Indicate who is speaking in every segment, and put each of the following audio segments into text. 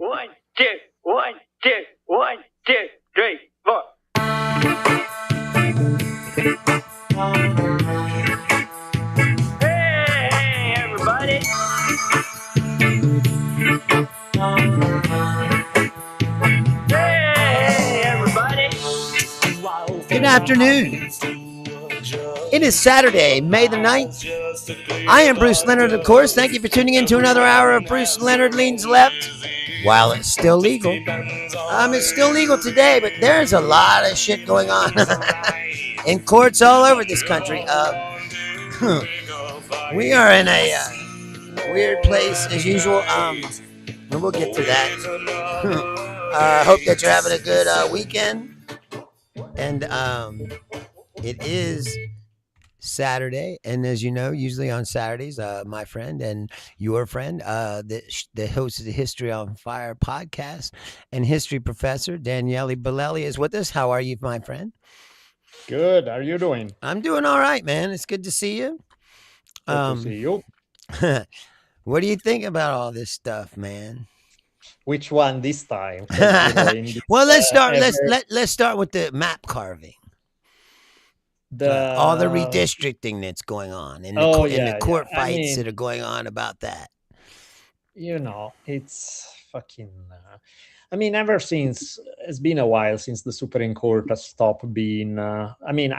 Speaker 1: One, two, one, two, one, two, three, four. Hey, everybody. Hey, everybody.
Speaker 2: Good afternoon. It is Saturday, May the 9th. I am Bruce Leonard, of course. Thank you for tuning in to another hour of Bruce Leonard Leans Left. While it's still legal. It's still legal today, but there's a lot of shit going on in courts all over this country. We are in a weird place as usual. And we'll get to that. Hope that you're having a good weekend. And it is Saturday, and as you know, usually on Saturdays, my friend and your friend, the host of the History on Fire podcast and history professor Daniele Bellelli is with us. How are you, my friend?
Speaker 3: Good. How are you doing?
Speaker 2: I'm doing all right, man. It's good to see you.
Speaker 3: Good to see you.
Speaker 2: What do you think about all this stuff, man?
Speaker 3: Which one this time?
Speaker 2: Well, let's start. Let's start with the map carving. All the redistricting that's going on and the court fights that are going on about that.
Speaker 3: You know, it's fucking. Ever since it's been a while since the Supreme Court has stopped being. I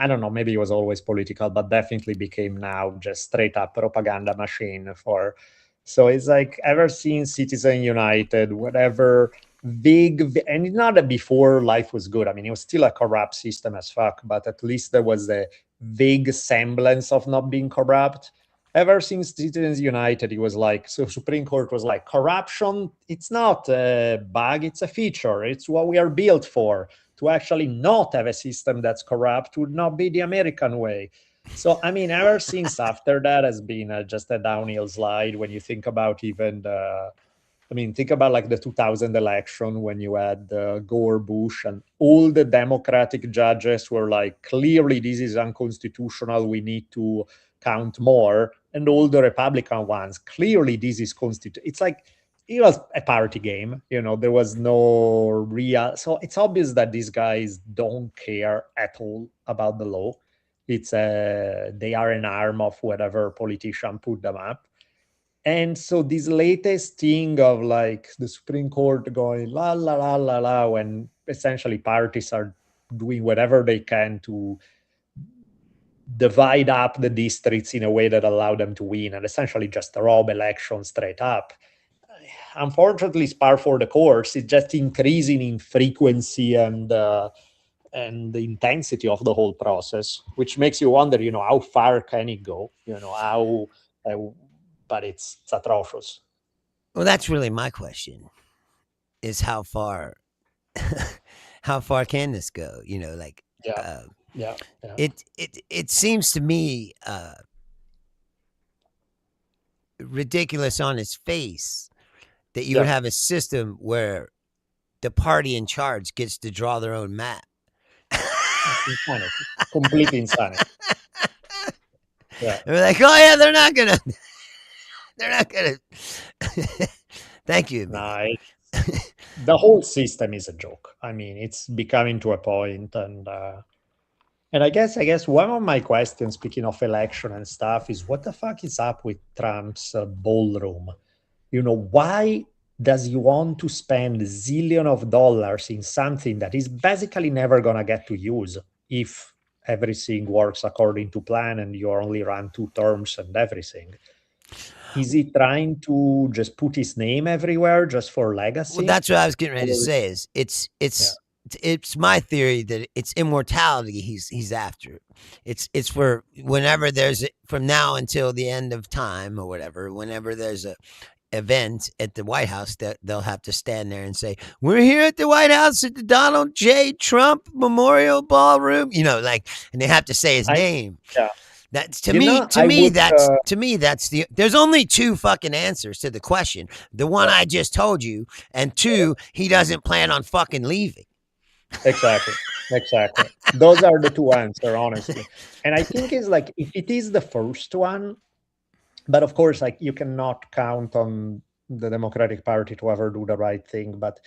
Speaker 3: don't know. Maybe it was always political, but definitely became now just straight up propaganda machine for. So it's like ever since Citizen United, whatever. Big, and it's not that before life was good. It was still a corrupt system as fuck, but at least there was a vague semblance of not being corrupt. Ever since Citizens United, it was like, so Supreme Court was like, corruption, it's not a bug, it's a feature. It's what we are built for. To actually not have a system that's corrupt would not be the American way. So, ever since after that has been just a downhill slide when you think about even think about like the 2000 election when you had Gore, Bush, and all the Democratic judges were like, clearly this is unconstitutional, we need to count more. And all the Republican ones, clearly this is constitutional. It's like, it was a party game, there was no real. So it's obvious that these guys don't care at all about the law. It's they are an arm of whatever politician put them up. And so this latest thing of like the Supreme Court going la la la la la, when essentially parties are doing whatever they can to divide up the districts in a way that allow them to win and essentially just rob elections straight up. Unfortunately, it's par for the course. It's just increasing in frequency and the intensity of the whole process, which makes you wonder, how far can it go? But it's atrocious.
Speaker 2: Well, that's really my question: is how far can this go? It seems to me ridiculous on its face that you would have a system where the party in charge gets to draw their own map.
Speaker 3: Insanity. Complete insanity.
Speaker 2: Yeah. They're like, oh yeah, they're not gonna. Thank you.
Speaker 3: No, the whole system is a joke. It's becoming to a point, and I guess one of my questions, speaking of election and stuff, is what the fuck is up with Trump's ballroom? Why does he want to spend zillions of dollars in something that is basically never gonna get to use if everything works according to plan and you only run 2 terms and everything? Is he trying to just put his name everywhere just for legacy?
Speaker 2: Well, that's what I was getting ready to say. Is it's my theory that it's immortality he's after. It's for whenever there's from now until the end of time or whatever. Whenever there's a event at the White House, that they'll have to stand there and say, "We're here at the White House at the Donald J. Trump Memorial Ballroom," and they have to say his name.
Speaker 3: Yeah.
Speaker 2: That's to me. That's the. There's only 2 fucking answers to the question. The one I just told you, and 2, he doesn't plan on fucking leaving.
Speaker 3: Exactly. Those are the 2 answers, honestly. And I think it's like, if it is the first one, but of course, like, you cannot count on the Democratic Party to ever do the right thing, but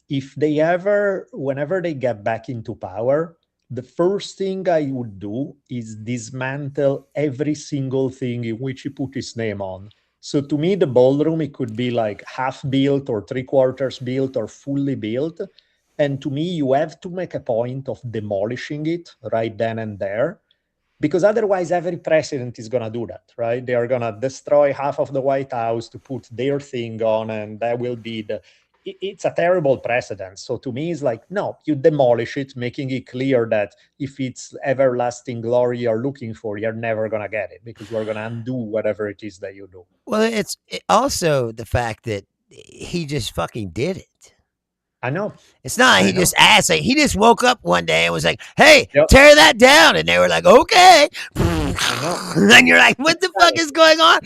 Speaker 3: if they ever, whenever they get back into power, the first thing I would do is dismantle every single thing in which he put his name on. So to me, the ballroom, it could be like half built or 3/4 built or fully built. And to me, you have to make a point of demolishing it right then and there, because otherwise every president is going to do that, right? They are going to destroy half of the White House to put their thing on, and that will be it's a terrible precedent. So to me, it's like, no, you demolish it, making it clear that if it's everlasting glory you're looking for, you're never going to get it, because you're going to undo whatever it is that you do.
Speaker 2: Well, it's also the fact that he just fucking did it.
Speaker 3: I know.
Speaker 2: It's not he just asked. Like, he just woke up one day and was like, "Hey,
Speaker 3: Yep.
Speaker 2: tear that down," and they were like, "Okay." And you're like, "What the fuck is going on?"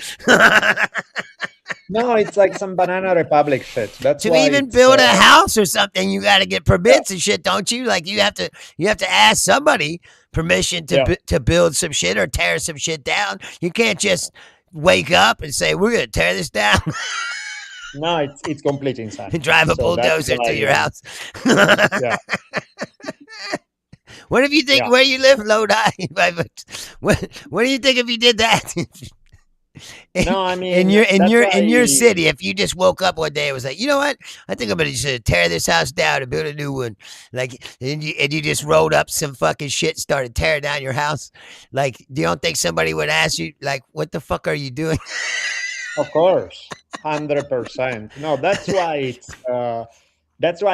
Speaker 3: No, it's like some Banana Republic shit. That's
Speaker 2: to
Speaker 3: why
Speaker 2: even
Speaker 3: it's,
Speaker 2: build a house or something, you got to get permits and shit, don't you? Like you have to ask somebody permission to build some shit or tear some shit down. You can't just wake up and say, "We're gonna tear this down."
Speaker 3: No, it's complete insanity.
Speaker 2: Drive a bulldozer to your house.
Speaker 3: Yeah.
Speaker 2: What if you think where you live, Lodi? What do you think if you did that?
Speaker 3: No, I mean,
Speaker 2: in your city, if you just woke up one day and was like, you know what, I think I'm gonna just tear this house down and build a new one, like, and you just rolled up some fucking shit, started tearing down your house, like, do you don't think somebody would ask you, like, what the fuck are you doing?
Speaker 3: Of course, 100%. No, that's why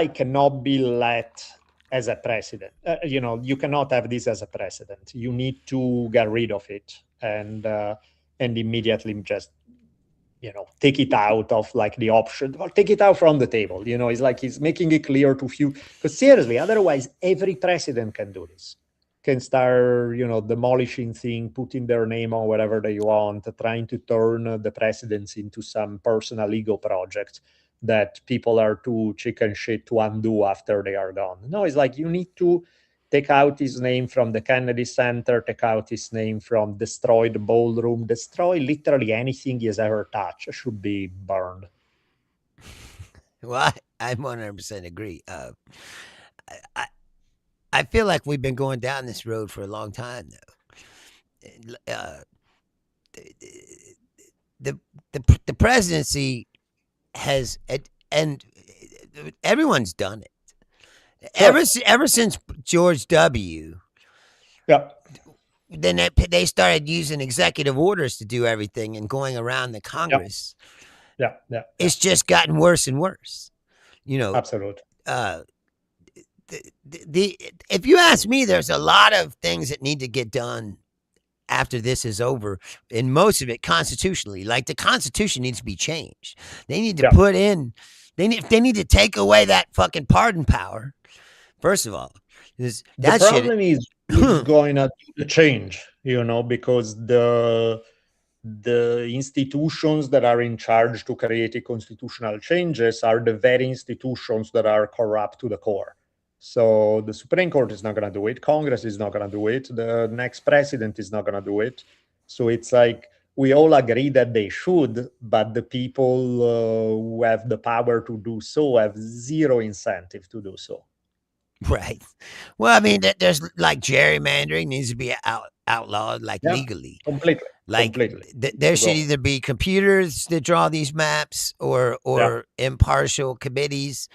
Speaker 3: it cannot be let as a precedent. You cannot have this as a precedent. You need to get rid of it and immediately just take it out of like the option, or take it out from the table. It's like he's making it clear to few, because seriously, otherwise every president can do this. Can start, demolishing things, putting their name on whatever they want, trying to turn the presidents into some personal ego project that people are too chicken shit to undo after they are gone. No, it's like you need to take out his name from the Kennedy Center, take out his name from destroy the ballroom, destroy literally anything he has ever touched should be burned.
Speaker 2: Well, I 100% agree. I feel like we've been going down this road for a long time, though. The presidency has, and everyone's done it. Sure. Ever since George W.
Speaker 3: Yeah.
Speaker 2: Then they started using executive orders to do everything and going around the Congress.
Speaker 3: Yeah.
Speaker 2: It's just gotten worse and worse.
Speaker 3: Absolutely.
Speaker 2: If you ask me, there's a lot of things that need to get done after this is over, and most of it constitutionally. Like the Constitution needs to be changed. They need to put in. They need to take away that fucking pardon power. First of all,
Speaker 3: the problem is going to change. Because the institutions that are in charge to create constitutional changes are the very institutions that are corrupt to the core. So the Supreme Court is not going to do it. Congress is not going to do it. The next president is not going to do it. So it's like we all agree that they should, but the people who have the power to do so have zero incentive to do so.
Speaker 2: Right. Well, I mean, there's like gerrymandering needs to be outlawed, like legally.
Speaker 3: Completely.
Speaker 2: Like there should either be computers that draw these maps or impartial committees.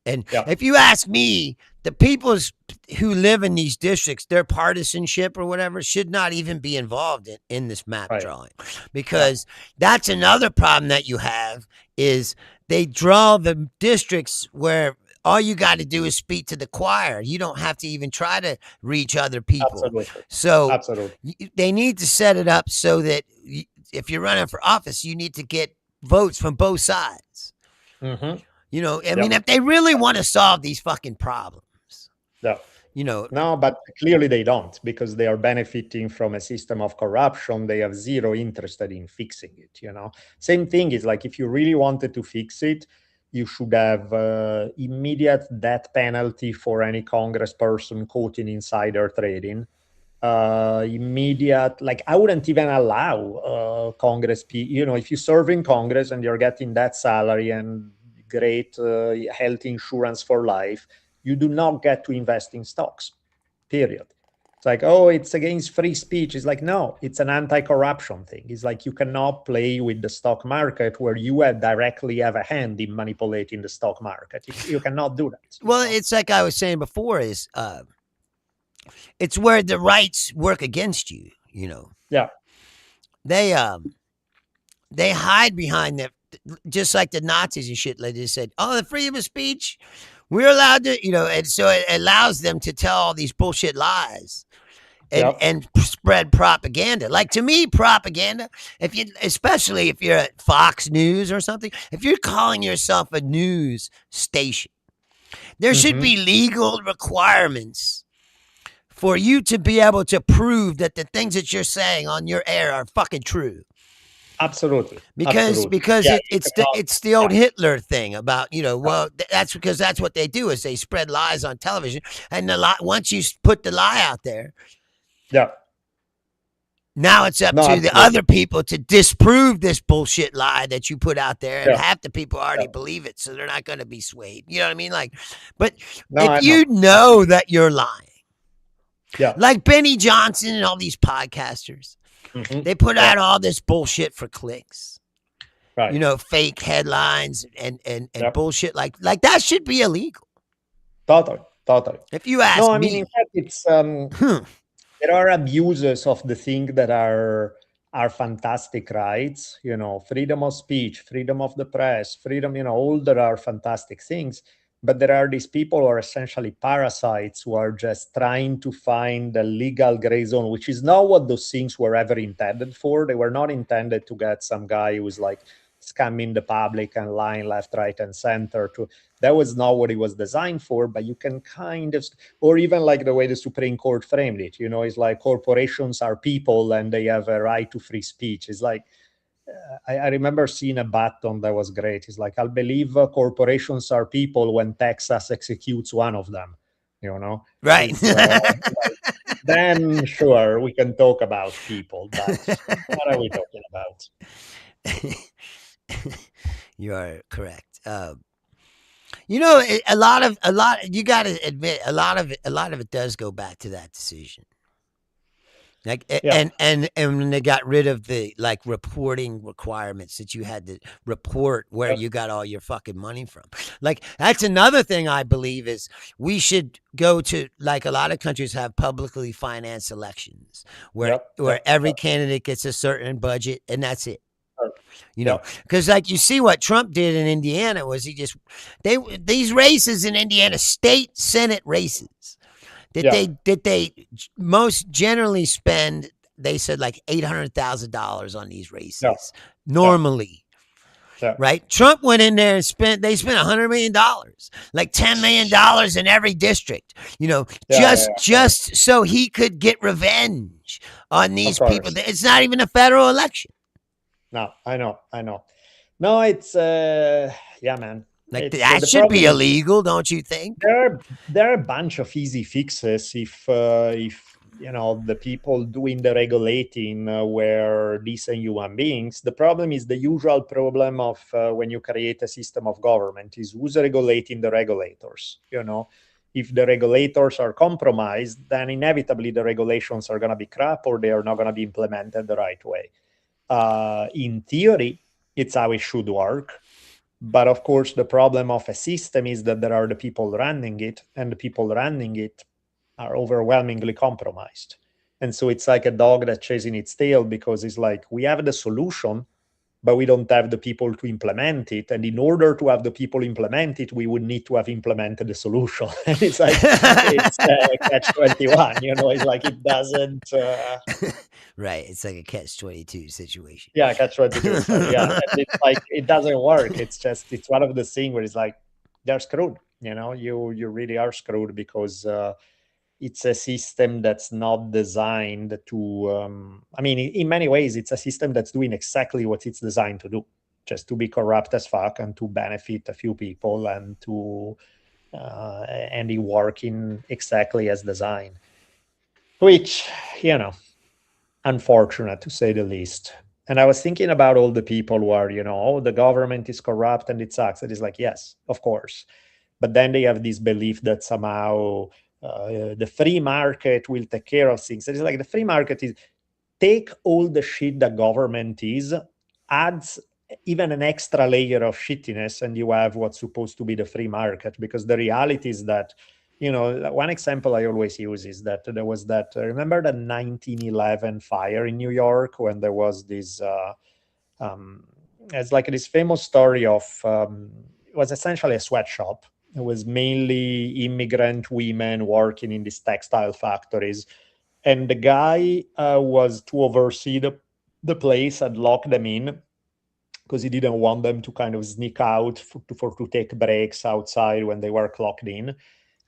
Speaker 2: And if you ask me, the people who live in these districts, their partisanship or whatever should not even be involved in this map drawing, because that's another problem that you have is they draw the districts where all you got to do is speak to the choir. You don't have to even try to reach other people.
Speaker 3: Absolutely.
Speaker 2: So they need to set it up so that if you're running for office, you need to get votes from both sides.
Speaker 3: Mm-hmm.
Speaker 2: I mean, if they really want to solve these fucking problems.
Speaker 3: No, but clearly they don't, because they are benefiting from a system of corruption. They have zero interest in fixing it. Same thing is like, if you really wanted to fix it, you should have immediate death penalty for any congressperson caught in insider trading. immediate, like I wouldn't even allow Congress, if you serve in Congress and you're getting that salary and great health insurance for life, you do not get to invest in stocks, period. It's like, oh, it's against free speech. It's like, no, it's an anti-corruption thing. It's like you cannot play with the stock market where you directly have a hand in manipulating the stock market. You cannot do that.
Speaker 2: Well, it's like I was saying before, is it's where the rights work against you.
Speaker 3: Yeah.
Speaker 2: They hide behind the, just like the Nazis and shit. Like they said, oh, the freedom of speech, we're allowed to, and so it allows them to tell all these bullshit lies and spread propaganda. Like, to me, propaganda, especially if you're at Fox News or something, if you're calling yourself a news station, there should be legal requirements for you to be able to prove that the things that you're saying on your air are fucking true.
Speaker 3: Absolutely.
Speaker 2: Because
Speaker 3: Yeah,
Speaker 2: it's the old Hitler thing about, well, that's because that's what they do, is they spread lies on television, and once you put the lie out there, now it's up to the other people to disprove this bullshit lie that you put out there, and half the people already believe it, so they're not going to be swayed. You know what I mean? Like, but if you know that you're lying, like Benny Johnson and all these podcasters, they put out all this bullshit for clicks, fake headlines and bullshit like that should be illegal.
Speaker 3: Totally.
Speaker 2: If you ask me.
Speaker 3: I mean, in fact, it's there are abuses of the thing that are fantastic rights, freedom of speech, freedom of the press, freedom, all that are fantastic things. But there are these people who are essentially parasites who are just trying to find a legal gray zone, which is not what those things were ever intended for. They were not intended to get some guy who's like scamming the public and lying left, right, and center. That was not what it was designed for. But you can kind of, or even like the way the Supreme Court framed it, it's like corporations are people and they have a right to free speech. It's like, I remember seeing a button that was great. It's like, I'll believe corporations are people when Texas executes one of them,
Speaker 2: Right.
Speaker 3: Then sure, we can talk about people, but what are we talking about?
Speaker 2: You are correct. You got to admit, a lot of it does go back to that decision. Like, and when they got rid of the reporting requirements that you had to report where you got all your fucking money from. Like, that's another thing I believe is we should go to, like, a lot of countries have publicly financed elections where every candidate gets a certain budget and that's it. Because like you see what Trump did in Indiana was these races in Indiana, state Senate races, they most generally spend, they said, like $800,000 on these races normally. Right? Trump went in there and spent $100 million, like $10 million in every district, just so he could get revenge on these people. It's not even a federal election.
Speaker 3: No, I know. No, it's man.
Speaker 2: Like, that should be illegal, don't you think?
Speaker 3: There are a bunch of easy fixes if the people doing the regulating were decent human beings. The problem is the usual problem of when you create a system of government is who's regulating the regulators. If the regulators are compromised, then inevitably the regulations are going to be crap or they are not going to be implemented the right way. In theory, it's how it should work. But of course, the problem of a system is that there are the people running it, and the people running it are overwhelmingly compromised. And so it's like a dog that's chasing its tail, because it's like, we have the solution, but we don't have the people to implement it. And in order to have the people implement it, we would need to have implemented the solution. And it's like, it's catch-21, it's like, it doesn't...
Speaker 2: Right, it's like a catch-22 situation.
Speaker 3: Yeah, catch-22. And it's like, it doesn't work. It's one of the things where it's like, they're screwed. You really are screwed, because it's a system that's not designed to, in many ways, it's a system that's doing exactly what it's designed to do, just to be corrupt as fuck and to benefit a few people and to, and it working exactly as designed. which, you know, unfortunate to say the least. And I was thinking about all the people who are, oh, the government is corrupt and it sucks. It is like, yes, of course. But then they have this belief that somehow the free market will take care of things. It is like the free market is take all the shit the government is, adds even an extra layer of shittiness, and you have what's supposed to be the free market. Because the reality is that, one example I always use is that there was that, remember the 1911 fire in New York when there was this, um, it's like this famous story of, it was essentially a sweatshop. It was mainly immigrant women working in these textile factories. And the guy was to oversee the place and lock them in because he didn't want them to kind of sneak out to take breaks outside when they were clocked in.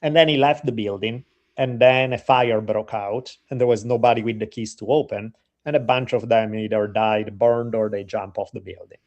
Speaker 3: And then he left the building, and then a fire broke out, and there was nobody with the keys to open, and a bunch of them either died, burned, or they jumped off the building.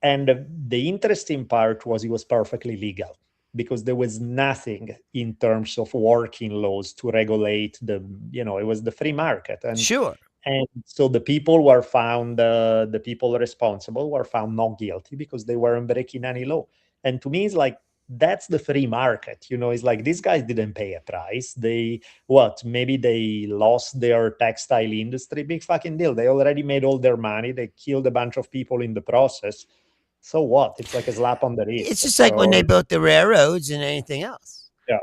Speaker 3: And the interesting part was it was perfectly legal because there was nothing in terms of working laws to regulate it was the free market.
Speaker 2: Sure.
Speaker 3: And so the people were found, the people responsible were found not guilty because they weren't breaking any law. And to me, it's like, that's the free market. It's like these guys didn't pay a price. Maybe they lost their textile industry. Big fucking deal. They already made all their money. They killed a bunch of people in the process. So what? It's like a slap on the wrist.
Speaker 2: It's just like when they built the railroads and anything else.
Speaker 3: Yeah.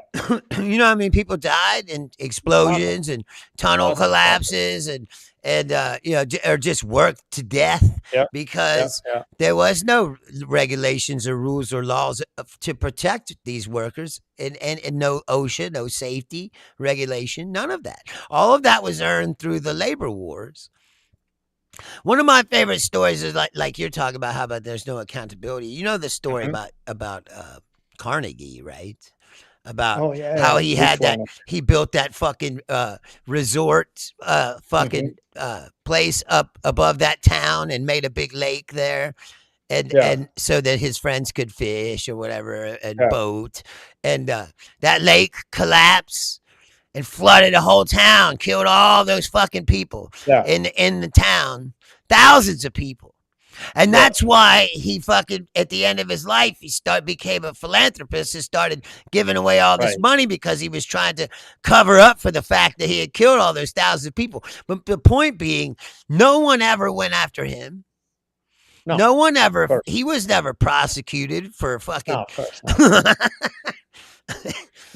Speaker 2: You know how many people died in explosions and tunnel collapses and or just worked to death because there was no regulations or rules or laws to protect these workers, and no OSHA, no safety regulation, none of that. All of that was earned through the labor wars. One of my favorite stories is like you're talking about, how about there's no accountability. You know the story about Carnegie, right? About how he had that, he built that fucking resort fucking place up above that town and made a big lake there, and so that his friends could fish or whatever and boat, and that lake collapsed and flooded the whole town, killed all those fucking people in the town, thousands of people. And that's why he fucking, at the end of his life, he became a philanthropist and started giving away all this money because he was trying to cover up for the fact that he had killed all those thousands of people. But the point being, no one ever went after him. No one ever, he was never prosecuted for fucking.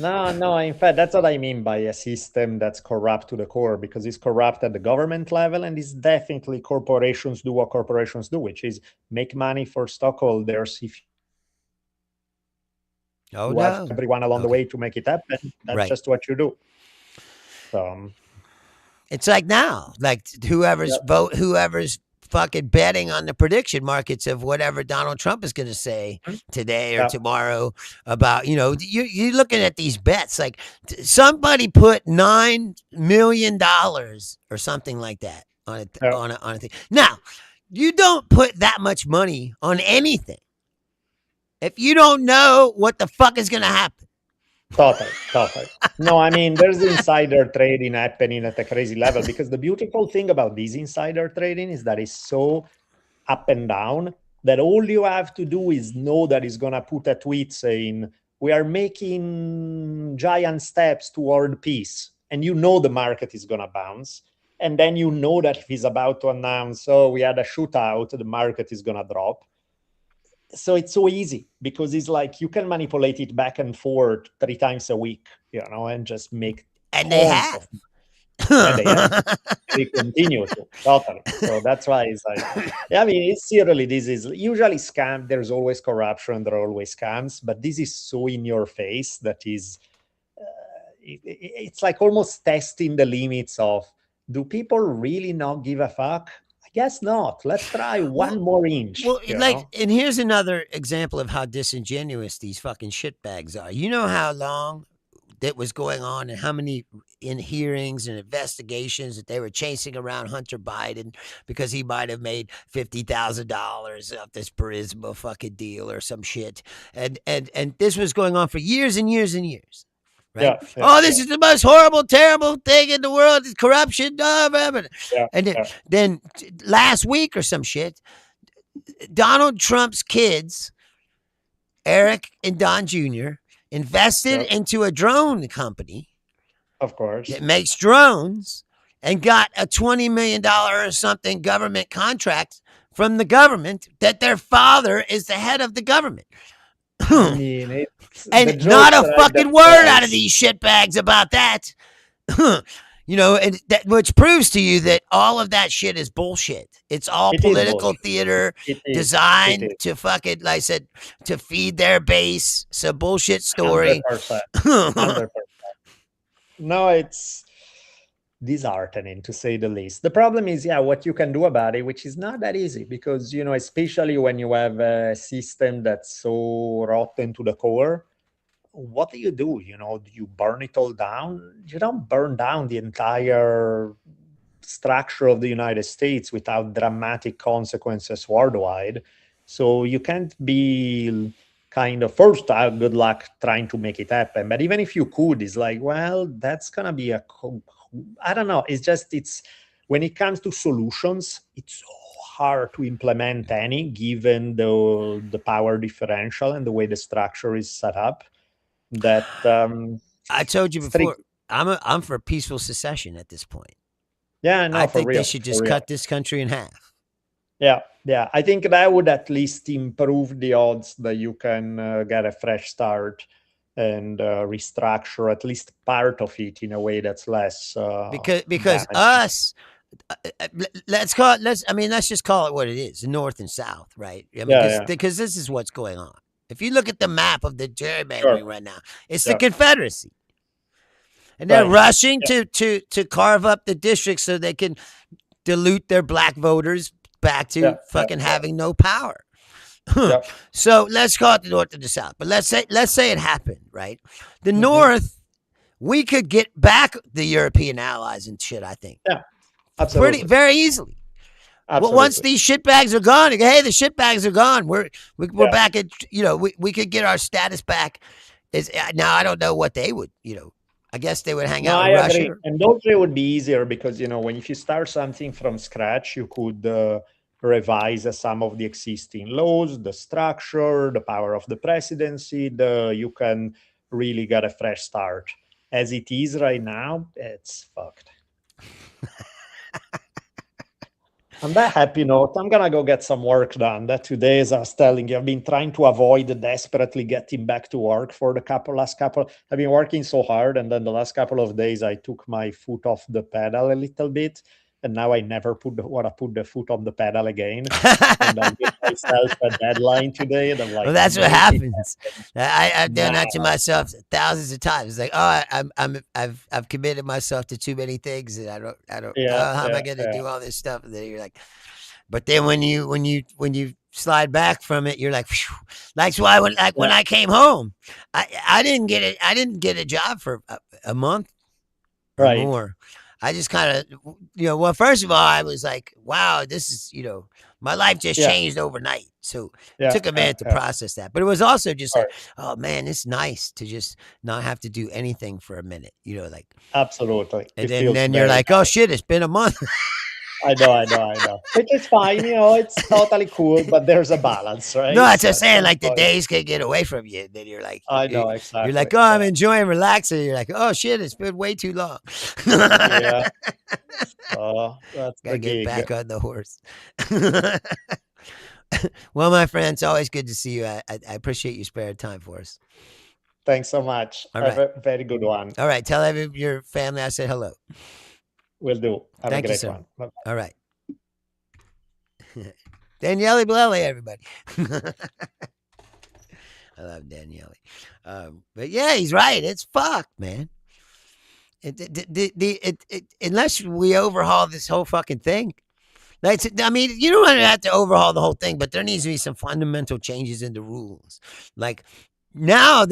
Speaker 3: No. In fact, that's what I mean by a system that's corrupt to the core, because it's corrupt at the government level, and it's definitely corporations do what corporations do, which is make money for stockholders. If you have everyone along the way to make it happen, that's just what you do. So
Speaker 2: it's like now, like whoever's fucking betting on the prediction markets of whatever Donald Trump is going to say today or tomorrow about, you're looking at these bets. Like somebody put $9 million or something like that on it, on a thing. Now, you don't put that much money on anything if you don't know what the fuck is going to happen.
Speaker 3: Totally. No, I mean, there's insider trading happening at a crazy level, because the beautiful thing about this insider trading is that it's so up and down that all you have to do is know that he's going to put a tweet saying, we are making giant steps toward peace. And the market is going to bounce. And then that if he's about to announce, we had a shootout, the market is going to drop. So it's so easy, because it's like you can manipulate it back and forth 3 times a week, and just make.
Speaker 2: And they have.
Speaker 3: They continue to. Totally. So that's why it's like, I mean, it's seriously, this is usually scam. There's always corruption. There are always scams, but this is so in your face that is, it's like almost testing the limits of, do people really not give a fuck? I guess not. Let's try one more inch.
Speaker 2: Well, and here's another example of how disingenuous these fucking shitbags are. You know how long that was going on and how many in hearings and investigations that they were chasing around Hunter Biden because he might have made $50,000 off this Burisma fucking deal or some shit. And this was going on for years and years and years. right?
Speaker 3: Yeah.
Speaker 2: Oh, this is the most horrible, terrible thing in the world. It's corruption.
Speaker 3: Yeah.
Speaker 2: And
Speaker 3: Yeah.
Speaker 2: then last week or some shit, Donald Trump's kids, Eric and Don Jr., invested
Speaker 3: Yep.
Speaker 2: into a drone company
Speaker 3: Of course.
Speaker 2: that makes drones and got a $20 million or something government contract from the government that their father is the head of the government.
Speaker 3: I mean, it's the
Speaker 2: And
Speaker 3: jokes
Speaker 2: not a
Speaker 3: write
Speaker 2: fucking word out of
Speaker 3: themselves.
Speaker 2: these shitbags about that. And that which proves to you that all of that shit is bullshit. It's all
Speaker 3: It is
Speaker 2: political
Speaker 3: bullshit.
Speaker 2: theater
Speaker 3: It is.
Speaker 2: designed to fucking, like I said, to feed their base. It's a bullshit story.
Speaker 3: 100%. 100%. No, it's disheartening to say the least. The problem is, what you can do about it, which is not that easy because, especially when you have a system that's so rotten to the core, what do? Do you burn it all down? You don't burn down the entire structure of the United States without dramatic consequences worldwide. So you can't be kind of first good luck trying to make it happen. But even if you could, it's like, well, that's gonna be I don't know. It's when it comes to solutions, it's so hard to implement any given the power differential and the way the structure is set up. That
Speaker 2: I told you before, I'm for peaceful secession at this point.
Speaker 3: Yeah, no,
Speaker 2: I
Speaker 3: for
Speaker 2: think
Speaker 3: real,
Speaker 2: they should just cut this country in half.
Speaker 3: Yeah. I think that would at least improve the odds that you can get a fresh start and restructure at least part of it in a way that's less
Speaker 2: because
Speaker 3: damaging.
Speaker 2: us. Let's just call it what it is: the North and South, right? I mean, because this is what's going on. If you look at the map of the gerrymandering right now, it's the Confederacy. And they're rushing to carve up the districts so they can dilute their black voters back to fucking having no power. So let's call it the North and the South. But let's say it happened, right? The North, we could get back the European allies and shit, I think.
Speaker 3: Yeah, absolutely.
Speaker 2: Very easily. Well, once these shitbags are gone, hey, the shitbags are gone. We're back at, we could get our status back. Now, I don't know what they would, I guess they would hang out in Russia.
Speaker 3: Agree. And those would be easier because, if you start something from scratch, you could revise some of the existing laws, the structure, the power of the presidency. You can really get a fresh start. As it is right now, it's fucked. On that happy note, I'm going to go get some work done. That 2 days, I was telling you, I've been trying to avoid desperately getting back to work for the last couple. I've been working so hard, and then the last couple of days, I took my foot off the pedal a little bit, and now I never want to put the foot on the pedal again. And I give myself a deadline today, and I'm like,
Speaker 2: well, that's what happens. I've done that to myself thousands of times. It's like, I've committed myself to too many things, and I don't. How am I going to do all this stuff? And then you're like, but then when you slide back from it, you're like, phew. That's why when I came home, I didn't get it. I didn't get a job for a month or more. I just kind of, well, first of all, I was like, wow, this is, my life just changed overnight. So it took a minute to process that. But it was also just like, oh, man, it's nice to just not have to do anything for a minute, like.
Speaker 3: Absolutely.
Speaker 2: And then you're like, oh, shit, it's been a month.
Speaker 3: I know. Which is fine, it's totally cool, but there's a balance, right?
Speaker 2: No, that's what I'm saying. Like the days can get away from you. And then you're like,
Speaker 3: I know, exactly.
Speaker 2: You're like, oh, I'm enjoying relaxing. You're like, oh, shit, it's been way too long.
Speaker 3: Yeah. Oh, that's
Speaker 2: gotta get back on the horse. Well, my friend, it's always good to see you. I appreciate you sparing time for us.
Speaker 3: Thanks so much. Have a very good one.
Speaker 2: All right. Tell your family I said hello.
Speaker 3: Will do. Have
Speaker 2: Thank
Speaker 3: a great
Speaker 2: you,
Speaker 3: one.
Speaker 2: Bye-bye. All right. Daniele Blelli, everybody. I love Daniele. But yeah, he's right. It's fucked, man. Unless we overhaul this whole fucking thing. I mean, you don't have to overhaul the whole thing, but there needs to be some fundamental changes in the rules. Like now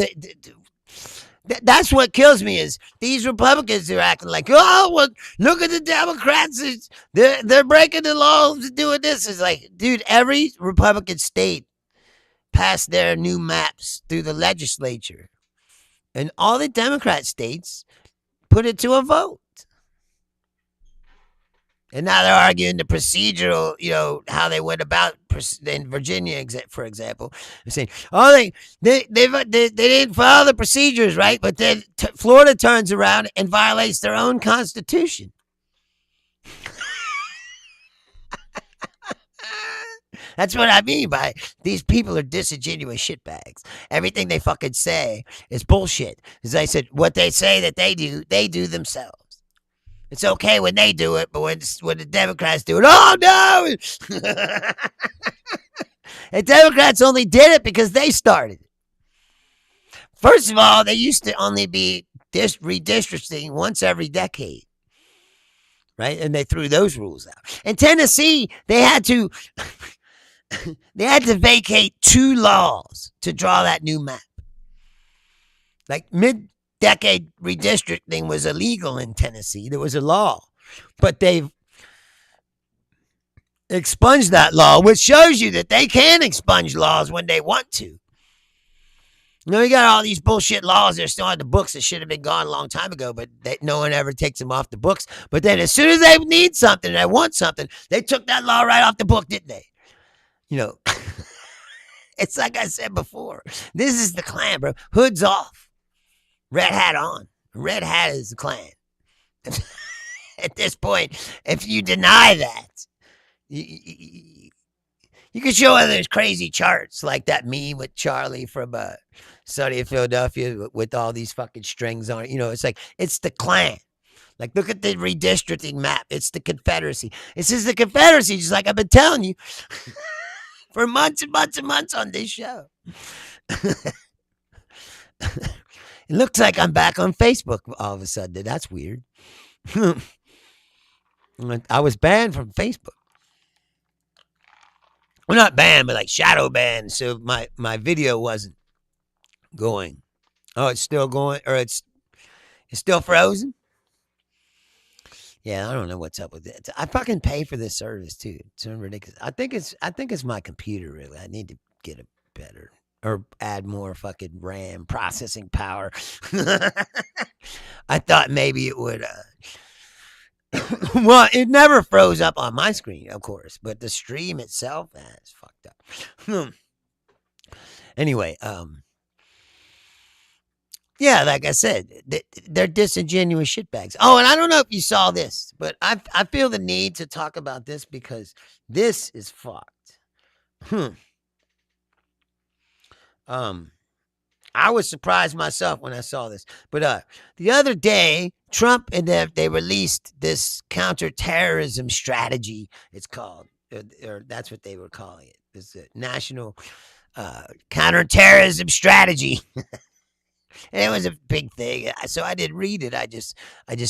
Speaker 2: that's what kills me is these Republicans are acting like, oh, well, look at the Democrats. They're breaking the laws doing this. It's like, dude, every Republican state passed their new maps through the legislature. And all the Democrat states put it to a vote. And now they're arguing the procedural, how they went about in Virginia, for example. They're saying, oh, they didn't follow the procedures, right? But then Florida turns around and violates their own constitution. That's what I mean by these people are disingenuous shitbags. Everything they fucking say is bullshit. As I said, what they say that they do themselves. It's okay when they do it, but when the Democrats do it, oh no! And Democrats only did it because they started it. First of all, they used to only be redistricting once every decade. Right? And they threw those rules out. In Tennessee, they had to vacate 2 laws to draw that new map. Like mid-decade redistricting was illegal in Tennessee. There was a law. But they've expunged that law, which shows you that they can expunge laws when they want to. You got all these bullshit laws that are still on the books that should have been gone a long time ago, but no one ever takes them off the books. But then as soon as they need something, they want something, they took that law right off the book, didn't they? It's like I said before. This is the Klan, bro. Hood's off. Red hat on. Red hat is the Klan. At this point, if you deny that, you can show others crazy charts like that meme with Charlie from Sunny in Philadelphia with all these fucking strings on it. It's like, it's the Klan. Like, look at the redistricting map. It's the Confederacy. This is the Confederacy, just like I've been telling you for months and months and months on this show. It looks like I'm back on Facebook all of a sudden. That's weird. I was banned from Facebook. Well, not banned, but like shadow banned. So my video wasn't going. Oh, it's still going, or it's still frozen? Yeah, I don't know what's up with it. I fucking pay for this service too. It's ridiculous. I think it's my computer, really. I need to get it better or add more fucking RAM processing power. I thought maybe it would. Well, it never froze up on my screen, of course, but the stream itself, it's fucked up. Anyway, yeah, like I said, they're disingenuous shitbags. Oh, and I don't know if you saw this, but I feel the need to talk about this because this is fucked. I was surprised myself when I saw this. But the other day, Trump and they released this counterterrorism strategy, it's called. Or that's what they were calling it. It's a national counterterrorism strategy. And it was a big thing. So I did read it. I just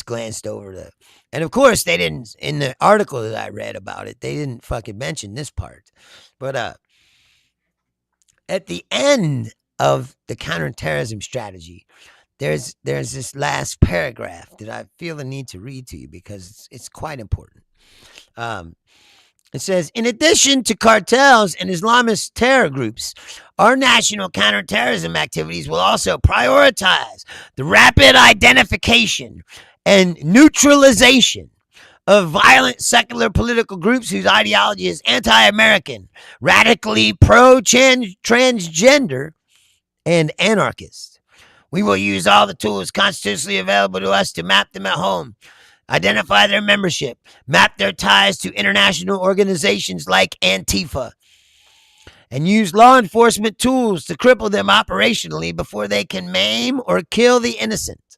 Speaker 2: glanced over and of course they didn't, in the article that I read about it, they didn't fucking mention this part. But at the end of the counterterrorism strategy, there's this last paragraph that I feel the need to read to you because it's quite important. It says, in addition to cartels and Islamist terror groups, our national counterterrorism activities will also prioritize the rapid identification and neutralization of violent secular political groups whose ideology is anti-American, radically pro-transgender, and anarchist. We will use all the tools constitutionally available to us to map them at home, identify their membership, map their ties to international organizations like Antifa, and use law enforcement tools to cripple them operationally before they can maim or kill the innocent.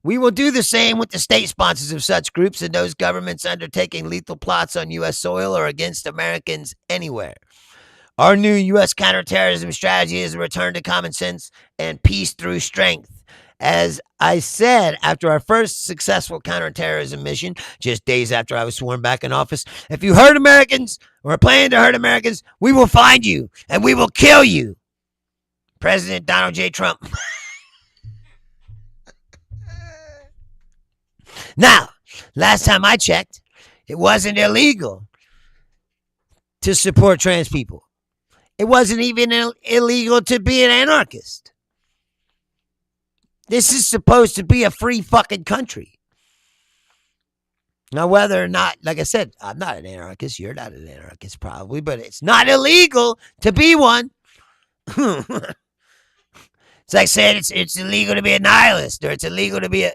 Speaker 2: We will do the same with the state sponsors of such groups and those governments undertaking lethal plots on U.S. soil or against Americans anywhere. Our new U.S. counterterrorism strategy is a return to common sense and peace through strength. As I said after our first successful counterterrorism mission, just days after I was sworn back in office, if you hurt Americans or are planning to hurt Americans, we will find you and we will kill you. President Donald J. Trump. Now, last time I checked, it wasn't illegal to support trans people. It wasn't even illegal to be an anarchist. This is supposed to be a free fucking country. Now, whether or not, like I said, I'm not an anarchist. You're not an anarchist, probably, but it's not illegal to be one. It's like saying it's illegal to be a nihilist, or it's illegal to be a.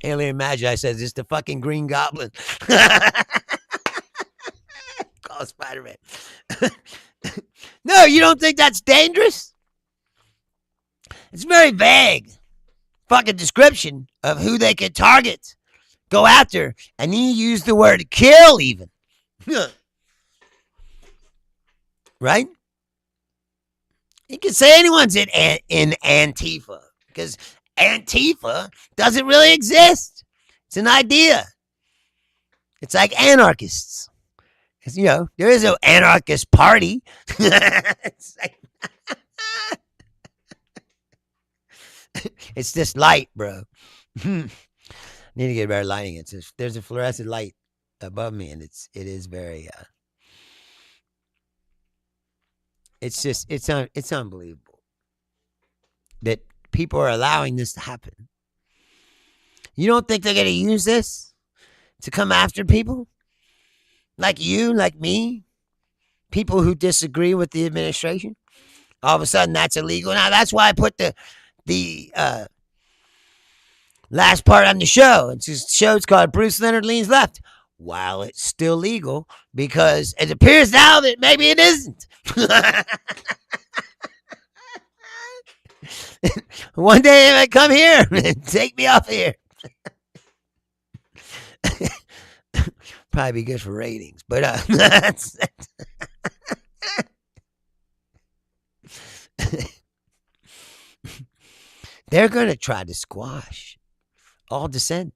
Speaker 2: Alien Magi says it's the fucking Green Goblin. Call Spider-Man. No, you don't think that's dangerous? It's very vague. Fucking description of who they can target, go after, and you use the word kill even. Right? You can say anyone's in Antifa, because Antifa doesn't really exist. It's an idea. It's like anarchists. There is no anarchist party. It's like, it's this light, bro. Need to get better lighting. There's a fluorescent light above me, and it is very. It's unbelievable that people are allowing this to happen. You don't think they're going to use this to come after people like you, like me, people who disagree with the administration? All of a sudden, that's illegal. Now, that's why I put the last part on the show. It's called Bruce Leonard Leans Left. While it's still legal, because it appears now that maybe it isn't. One day they might come here and take me off here. Probably be good for ratings, but they're going to try to squash all dissent.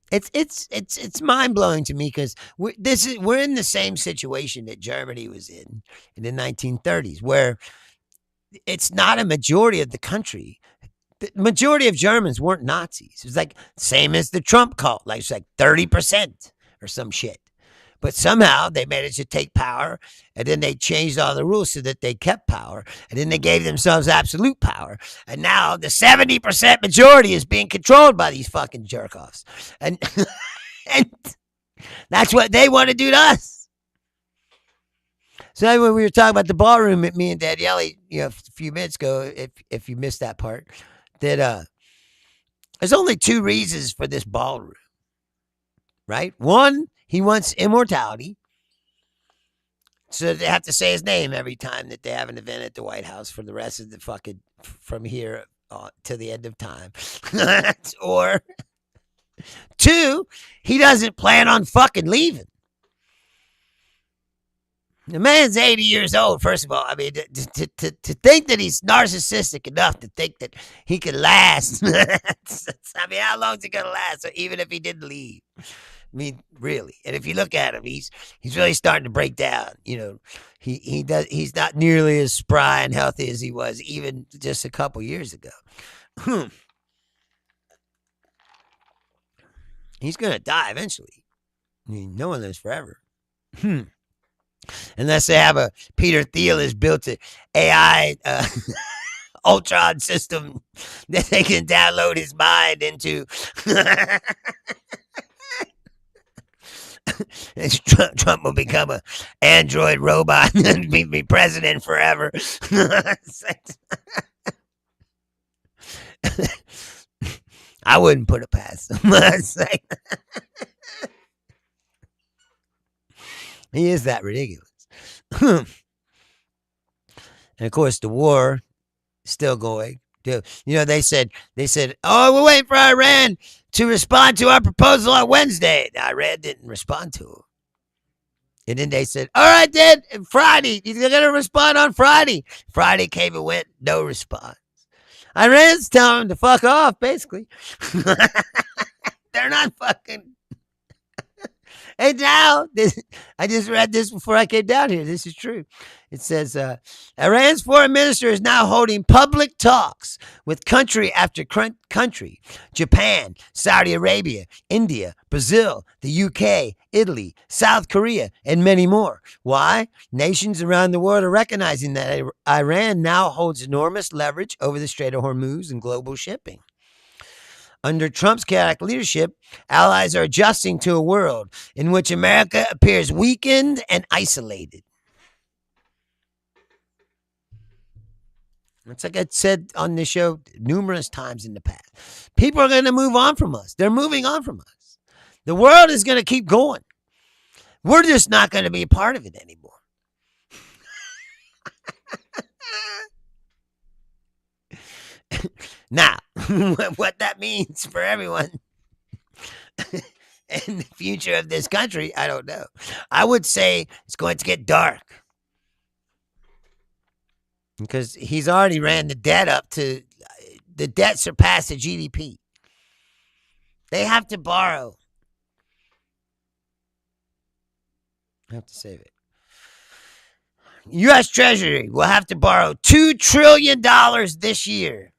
Speaker 2: It's mind blowing to me, because we're in the same situation that Germany was in the 1930s, where it's not a majority of the country. The majority of Germans weren't Nazis. It's like same as the Trump cult, like it's like 30% or some shit. But somehow they managed to take power, and then they changed all the rules so that they kept power, and then they gave themselves absolute power. And now the 70% majority is being controlled by these fucking jerk-offs. And, and that's what they want to do to us. So when we were talking about the ballroom at me and Danielle, a few minutes ago, if you missed that part, that there's only two reasons for this ballroom, right? One, he wants immortality, so they have to say his name every time that they have an event at the White House for the rest of the fucking, from here to the end of time. Or two, he doesn't plan on fucking leaving. The man's 80 years old, first of all. I mean, to think that he's narcissistic enough to think that he can last. I mean, how long is he going to last, even if he didn't leave? I mean, really. And if you look at him, he's really starting to break down. He's not nearly as spry and healthy as he was even just a couple years ago. He's going to die eventually. I mean, no one lives forever. Unless they have a Peter Thiel has built an AI Ultron system that they can download his mind into. Trump will become an android robot and be president forever. I wouldn't put it past him. He is that ridiculous. And of course, the war is still going. They said, oh, we're waiting for Iran to respond to our proposal on Wednesday. Iran didn't respond to it. And then they said, all right, then, Friday, you're going to respond on Friday. Friday came and went, no response. Iran's telling them to fuck off, basically. They're not fucking. And now, I just read this before I came down here. This is true. It says Iran's foreign minister is now holding public talks with country after country: Japan, Saudi Arabia, India, Brazil, the UK, Italy, South Korea, and many more. Why? Nations around the world are recognizing that Iran now holds enormous leverage over the Strait of Hormuz and global shipping. Under Trump's chaotic leadership, allies are adjusting to a world in which America appears weakened and isolated. It's like I said on this show numerous times in the past. People are going to move on from us. They're moving on from us. The world is going to keep going. We're just not going to be a part of it anymore. Now, what that means for everyone in the future of this country, I don't know. I would say it's going to get dark. Because he's already ran the debt up to, the debt surpassed the GDP. They have to borrow. I have to save it. U.S. Treasury will have to borrow $2 trillion this year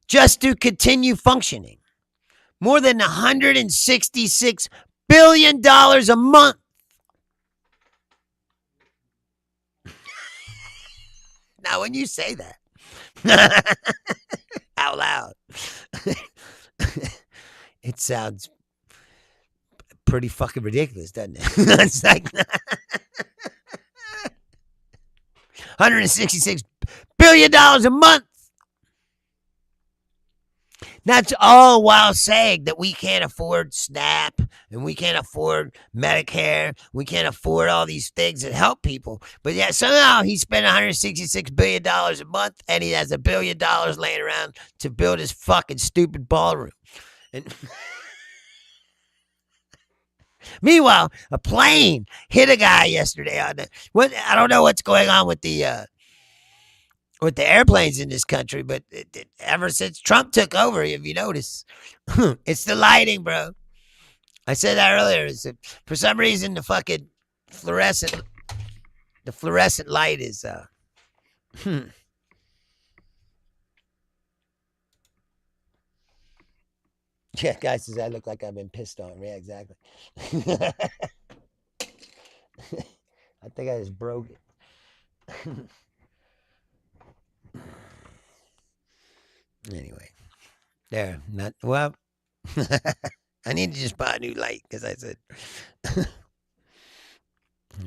Speaker 2: just to continue functioning. More than $166 billion a month. Now, when you say that out loud, it sounds pretty fucking ridiculous, doesn't it? It's like $166 billion a month. That's all while saying that we can't afford SNAP and we can't afford Medicare. We can't afford all these things that help people. But yet somehow he spent $166 billion a month and he has $1 billion laying around to build his fucking stupid ballroom. And meanwhile, a plane hit a guy yesterday on I don't know what's going on with the airplanes in this country, but ever since Trump took over, if you notice, it's the lighting, bro. I said that earlier. For some reason, the fucking fluorescent light is, Yeah, guys, does that look like I've been pissed on? Yeah, exactly. I think I just broke it. Anyway, there, not, well, I need to just buy a new light because I said,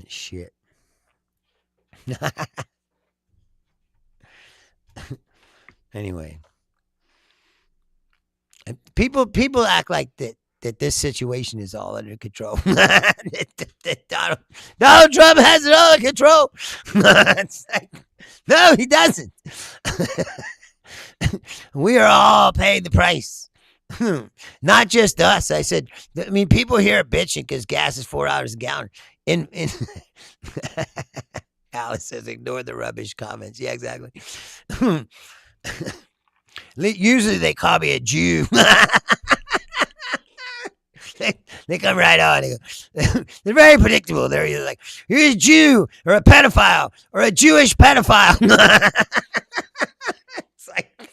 Speaker 2: shit. Anyway, people act like that this situation is all under control. Donald Trump has it all under control. It's like, no, he doesn't. We are all paying the price. Not just us. I said, I mean, people here are bitching because gas is $4 a gallon. In Alice says, ignore the rubbish comments. Yeah, exactly. Usually they call me a Jew. They come right on. They go, they're very predictable. They're either like, you're a Jew or a pedophile or a Jewish pedophile. It's like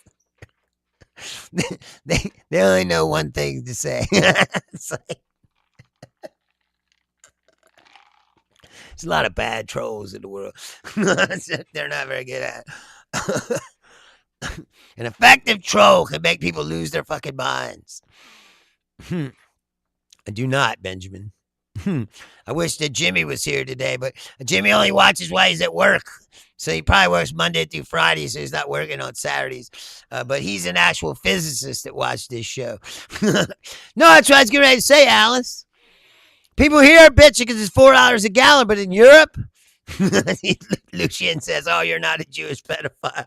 Speaker 2: they only know one thing to say. It's like, there's a lot of bad trolls in the world. They're not very good at it. An effective troll can make people lose their fucking minds. I do not, Benjamin. I wish that Jimmy was here today, but Jimmy only watches while he's at work. So he probably works Monday through Friday, so he's not working on Saturdays. But he's an actual physicist that watched this show. No, that's what I was getting ready to say, Alice. People here are bitching because it's $4 a gallon, but in Europe, Lucien says, oh, you're not a Jewish pedophile.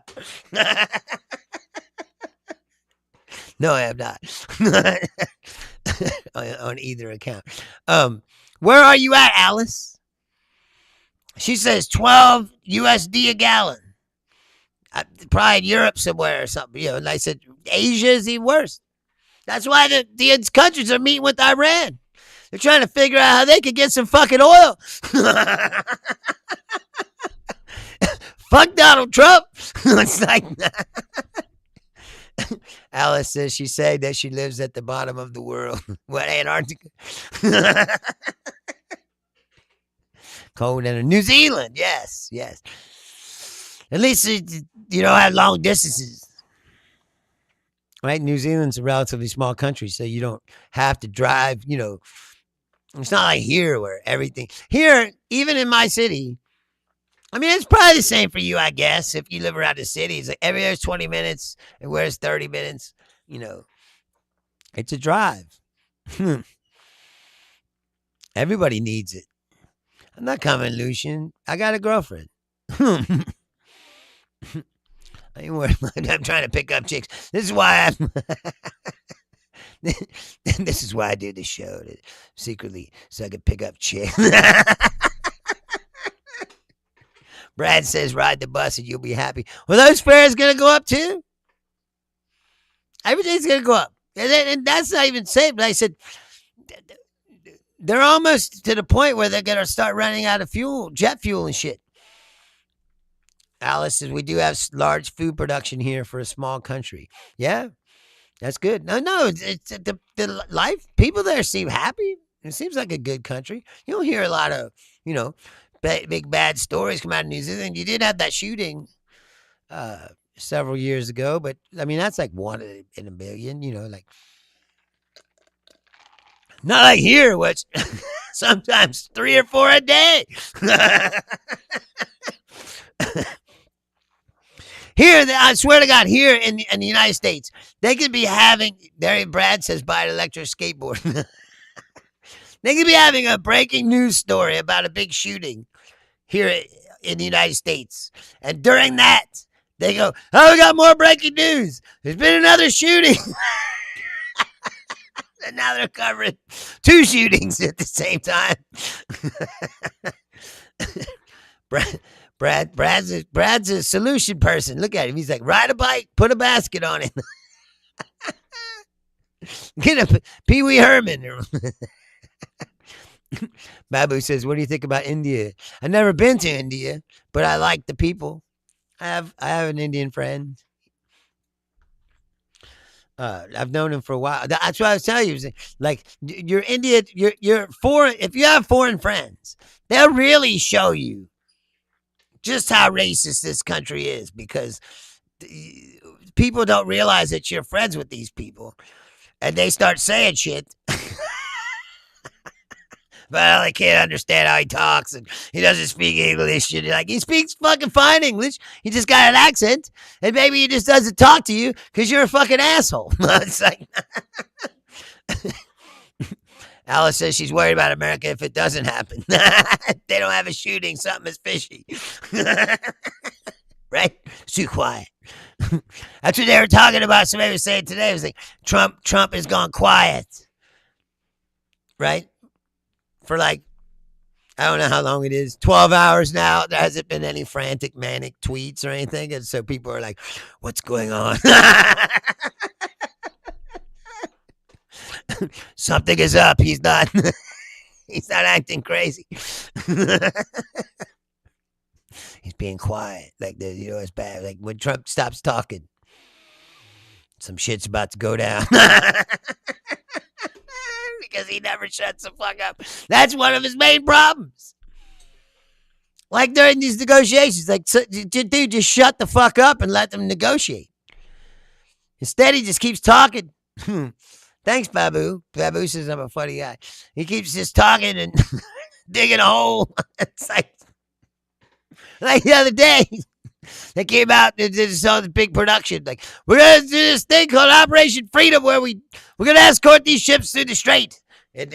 Speaker 2: No, I am not. On either account. Where are you at, Alice? She says 12 USD a gallon. Probably in Europe somewhere or something. You know, and I said, Asia is even worse. That's why the countries are meeting with Iran. They're trying to figure out how they could get some fucking oil. Fuck Donald Trump. It's like Alice says she said that she lives at the bottom of the world. What, Antarctica? Cold in New Zealand. Yes, yes. At least you don't have long distances. Right? New Zealand's a relatively small country, so you don't have to drive, It's not like here where everything... Here, even in my city, I mean, it's probably the same for you, I guess, if you live around the city. It's like everywhere's 20 minutes, and where's 30 minutes, It's a drive. Everybody needs it. I'm not coming, Lucian. I got a girlfriend. I ain't worried. I'm trying to pick up chicks. This is why I'm... This is why I do this show, secretly, so I can pick up chicks. Brad says, ride the bus and you'll be happy. Well, those fares going to go up too? Everything's going to go up. And that's not even safe. But I said, they're almost to the point where they're going to start running out of fuel, jet fuel and shit. Alice says, we do have large food production here for a small country. Yeah, that's good. No, it's the life. People there seem happy. It seems like a good country. You don't hear a lot of, big bad stories come out of New Zealand. You did have that shooting several years ago, but I mean, that's like one in a million, like not like here, which sometimes 3 or 4 a day. Here, I swear to God, here in the United States, they could be having, there Brad says, buy an electric skateboard. They could be having a breaking news story about a big shooting here in the United States. And during that, they go, oh, we got more breaking news. There's been another shooting. And now they're covering 2 shootings at the same time. Brad's a solution person. Look at him. He's like, ride a bike, put a basket on it. Get a Pee Wee Herman. Babu says, what do you think about India? I've never been to India, but I like the people. I have an Indian friend. I've known him for a while. That's what I was telling you. Like, you're Indian, you're foreign. If you have foreign friends, they'll really show you just how racist this country is, because people don't realize that you're friends with these people, and they start saying shit. Well, I can't understand how he talks, and he doesn't speak English. And like, he speaks fucking fine English. He just got an accent, and maybe he just doesn't talk to you because you're a fucking asshole. It's like, Alice says she's worried about America if it doesn't happen. They don't have a shooting. Something is fishy. Right? It's too quiet. That's what they were talking about. Somebody was saying today. It was like, Trump has gone quiet. Right? For like, I don't know how long it is, 12 hours now. There hasn't been any frantic, manic tweets or anything. And so people are like, what's going on? Something is up. He's not acting crazy. He's being quiet. Like, it's bad. Like when Trump stops talking, some shit's about to go down. Because he never shuts the fuck up. That's one of his main problems. Like during these negotiations, like, dude, just shut the fuck up and let them negotiate. Instead, he just keeps talking. Thanks, Babu. Babu says I'm a funny guy. He keeps just talking and digging a hole. It's like the other day, they came out and did this big production. Like, we're going to do this thing called Operation Freedom where we're going to escort these ships through the strait. And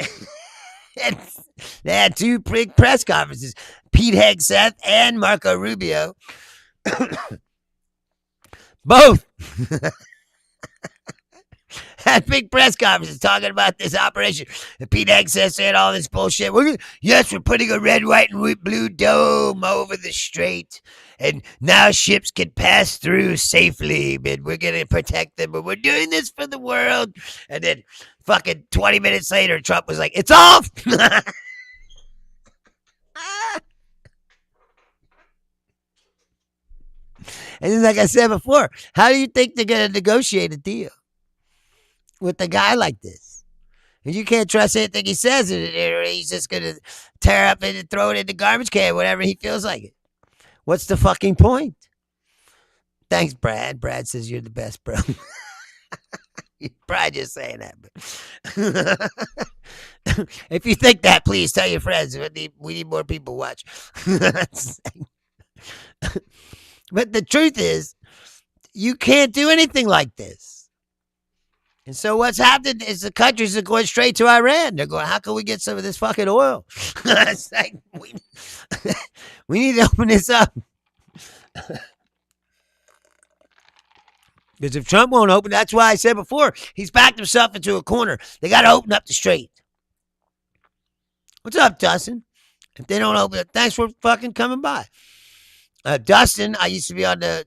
Speaker 2: they had 2 big press conferences. Pete Hegseth and Marco Rubio. Both had big press conferences talking about this operation. And Pete Hegseth said all this bullshit. Yes, we're putting a red, white, and blue dome over the strait. And now ships can pass through safely. And we're going to protect them. But we're doing this for the world. And then fucking 20 minutes later, Trump was like, it's off. And then, like I said before, how do you think they're going to negotiate a deal with a guy like this? And you can't trust anything he says. He's just going to tear up and throw it in the garbage can whenever he feels like it. What's the fucking point? Thanks, Brad. Brad says you're the best, bro. You're probably just saying that. But if you think that, please tell your friends. We need more people watch. But the truth is, you can't do anything like this. And so what's happened is the countries are going straight to Iran. They're going, how can we get some of this fucking oil? It's like, we need to open this up. Because if Trump won't open, that's why I said before, he's backed himself into a corner. They got to open up the strait. What's up, Dustin? If they don't open it, thanks for fucking coming by. Dustin, I used to be on the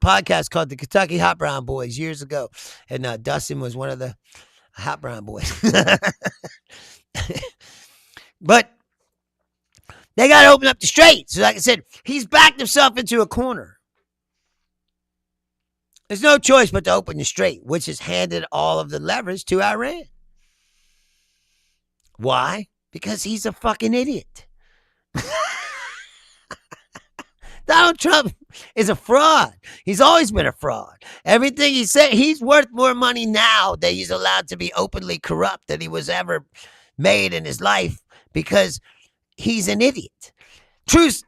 Speaker 2: podcast called the Kentucky Hot Brown Boys years ago. And Dustin was one of the Hot Brown Boys. But they got to open up the strait. So like I said, he's backed himself into a corner. There's no choice but to open the strait, which has handed all of the leverage to Iran. Why? Because he's a fucking idiot. Donald Trump is a fraud. He's always been a fraud. Everything he said, he's worth more money now that he's allowed to be openly corrupt than he was ever made in his life because he's an idiot. Truth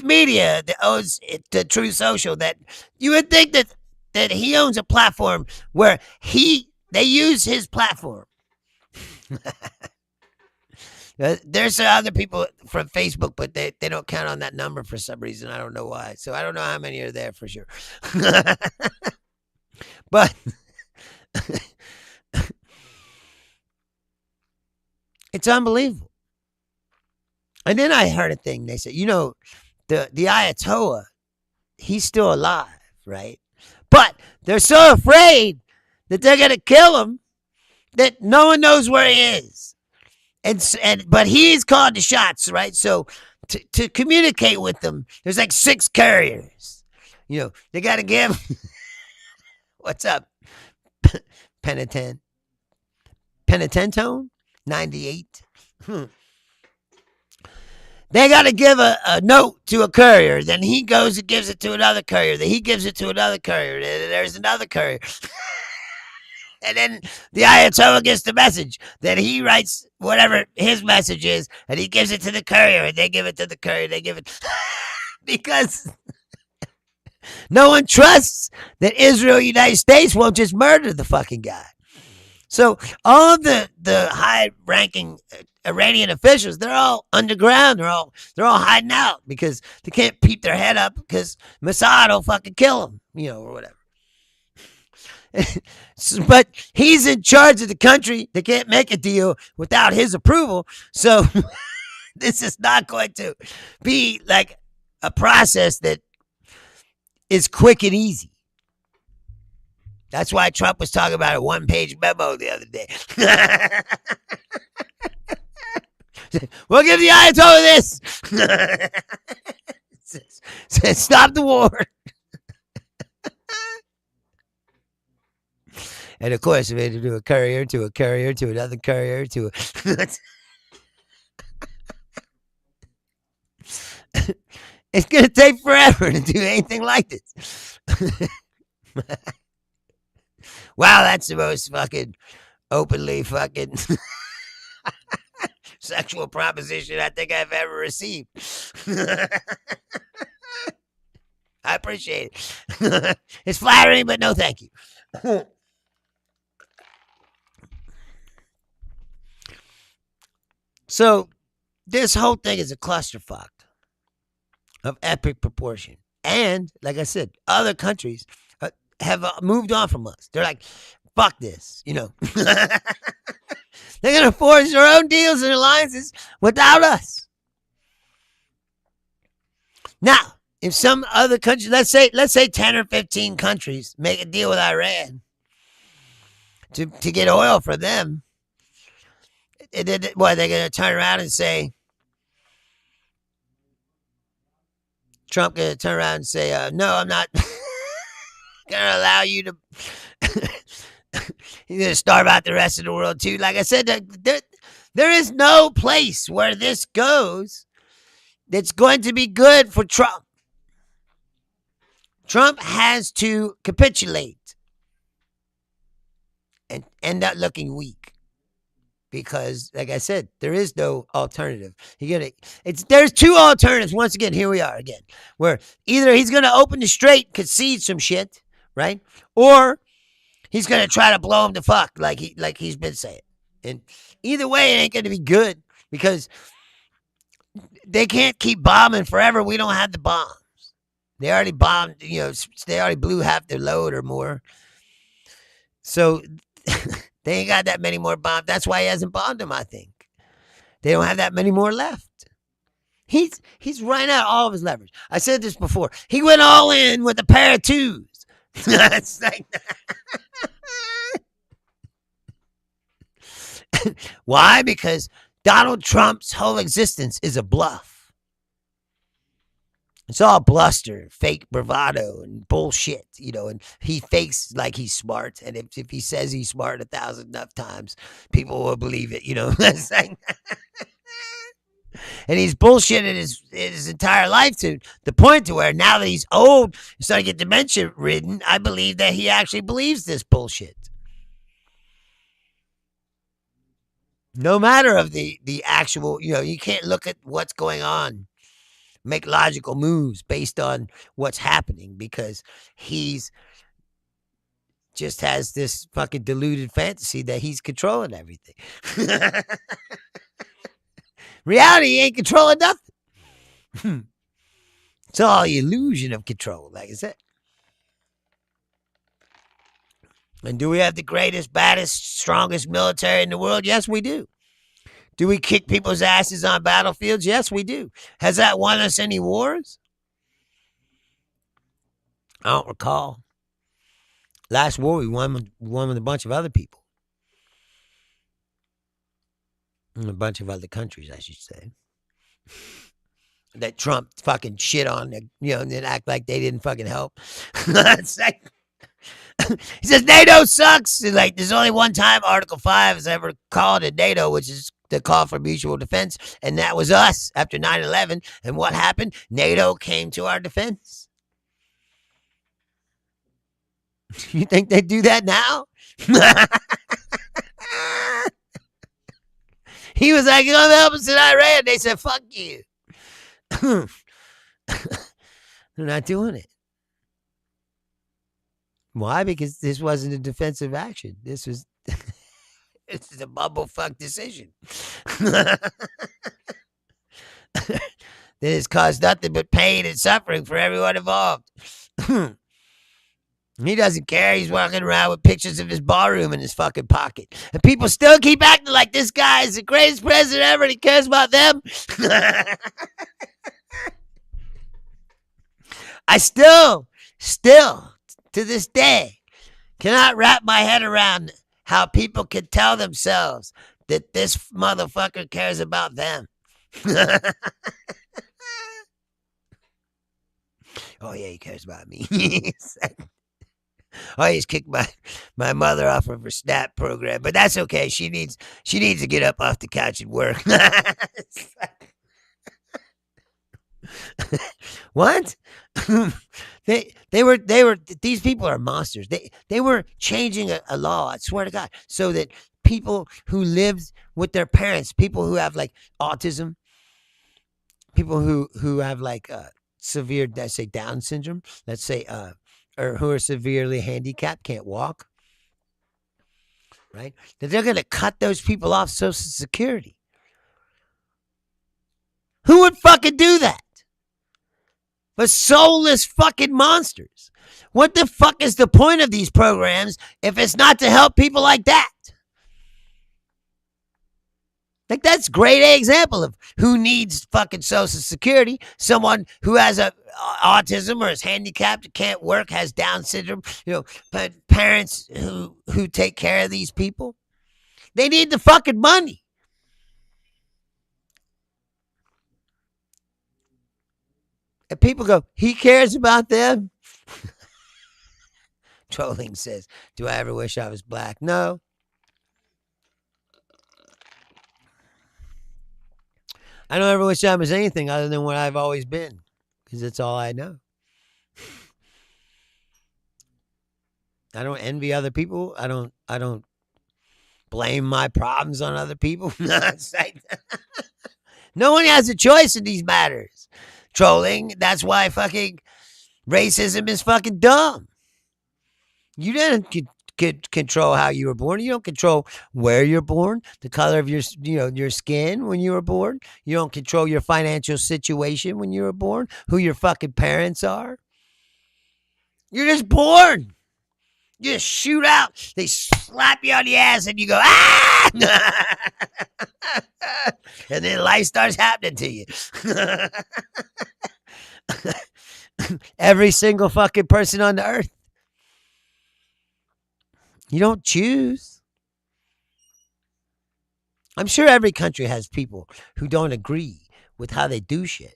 Speaker 2: Media that owns the Truth Social, that you would think that he owns a platform where they use his platform. There's other people from Facebook, but they don't count on that number for some reason. I don't know why. So I don't know how many are there for sure. But it's unbelievable. And then I heard a thing. They said, the Ayatollah, he's still alive, right? But they're so afraid that they're going to kill him that no one knows where he is. But he's called the shots, right? So to communicate with them, there's like 6 carriers. They got to give. What's up? Penitentone 98. They got to give a note to a courier. Then he goes and gives it to another courier. Then he gives it to another courier. Then there's another courier. And then the Ayatollah gets the message. Then he writes whatever his message is, and he gives it to the courier, and they give it to the courier. They give it because no one trusts that Israel, United States won't just murder the fucking guy. So all of the high-ranking Iranian officials, they're all underground. They're all hiding out because they can't peep their head up because Mossad will fucking kill them, or whatever. But he's in charge of the country. They can't make a deal without his approval. So this is not going to be like a process that is quick and easy. That's why Trump was talking about a 1-page memo the other day. We'll give the Ayatollah this. Stop the war. And of course, we had to do a courier to a courier to another courier to a... It's going to take forever to do anything like this. Wow, that's the most fucking openly fucking sexual proposition I think I've ever received. I appreciate it. It's flattering, but no thank you. So this whole thing is a clusterfuck of epic proportion. And, like I said, other countries, have moved on from us. They're like, fuck this, They're going to forge their own deals and alliances without us. Now, if some other country, let's say 10 or 15 countries make a deal with Iran to get oil for them, what, they're going to turn around and say, Trump going to turn around and say, no, I'm not going to allow you to, he's going to starve out the rest of the world too. Like I said, there is no place where this goes that's going to be good for Trump. Trump has to capitulate and end up looking weak. Because, like I said, there is no alternative. There's two alternatives. Once again, here we are again. Where either he's going to open the strait, concede some shit, right? Or he's going to try to blow him the fuck like he's been saying. And either way, it ain't going to be good. Because they can't keep bombing forever. We don't have the bombs. They already bombed, they already blew half their load or more. So they ain't got that many more bombs. That's why he hasn't bombed them, I think. They don't have that many more left. He's running out all of his leverage. I said this before. He went all in with a pair of twos. It's like why? Because Donald Trump's whole existence is a bluff. It's all bluster, fake bravado, and bullshit, and he fakes like he's smart. And if he says he's smart 1,000 enough times, people will believe it, And he's bullshitted his entire life to the point to where now that he's old, he's starting to get dementia ridden, I believe that he actually believes this bullshit. No matter of the actual, you can't look at what's going on, make logical moves based on what's happening, because he's just has this fucking deluded fantasy that he's controlling everything. Reality, he ain't controlling nothing. It's all the illusion of control, like I said. And do we have the greatest, baddest, strongest military in the world? Yes, we do. Do we kick people's asses on battlefields? Yes, we do. Has that won us any wars? I don't recall. Last war we won with a bunch of other people. And a bunch of other countries, I should say. That Trump fucking shit on, and then act like they didn't fucking help. It's like, he says NATO sucks. And like, there's only one time Article 5 has ever called it NATO, which is the call for mutual defense, and that was us after 9/11. And what happened? NATO came to our defense. You think they do that now? He was like, "You're gonna help us in Iran." They said, "Fuck you." They're not doing it. Why? Because this wasn't a defensive action. This was this is a bumblefuck decision. That has caused nothing but pain and suffering for everyone involved. He doesn't care. He's walking around with pictures of his ballroom in his fucking pocket. And people still keep acting like this guy is the greatest president ever and he cares about them. I still, to this day, cannot wrap my head around how people can tell themselves that this motherfucker cares about them. Oh, yeah, he cares about me. Oh, he's kicked my mother off of her SNAP program, but that's okay. She needs to get up off the couch and work. What? they were these people are monsters. They were changing a law, I swear to God, so that people who lived with their parents, people who have like autism, people who have like severe, let's say Down syndrome, let's say or who are severely handicapped, can't walk, right? That they're going to cut those people off Social Security. Who would fucking do that? But soulless fucking monsters. What the fuck is the point of these programs if it's not to help people like that? Like, that's a great example of who needs fucking Social Security. Someone who has autism or is handicapped, can't work, has Down syndrome. But parents who take care of these people, they need the fucking money. And people go, he cares about them? Trolling says, do I ever wish I was black? No. I don't ever wish I was anything other than what I've always been, because that's all I know. I don't envy other people. I don't blame my problems on other people. No one has a choice in these matters. Trolling. That's why fucking racism is fucking dumb. You didn't control how you were born. You don't control where you're born, the color of your skin when you were born. You don't control your financial situation when you were born, who your fucking parents are. You're just born. You just shoot out. They slap you on the ass and you go, ah! And then life starts happening to you. Every single fucking person on the earth. You don't choose. I'm sure every country has people who don't agree with how they do shit.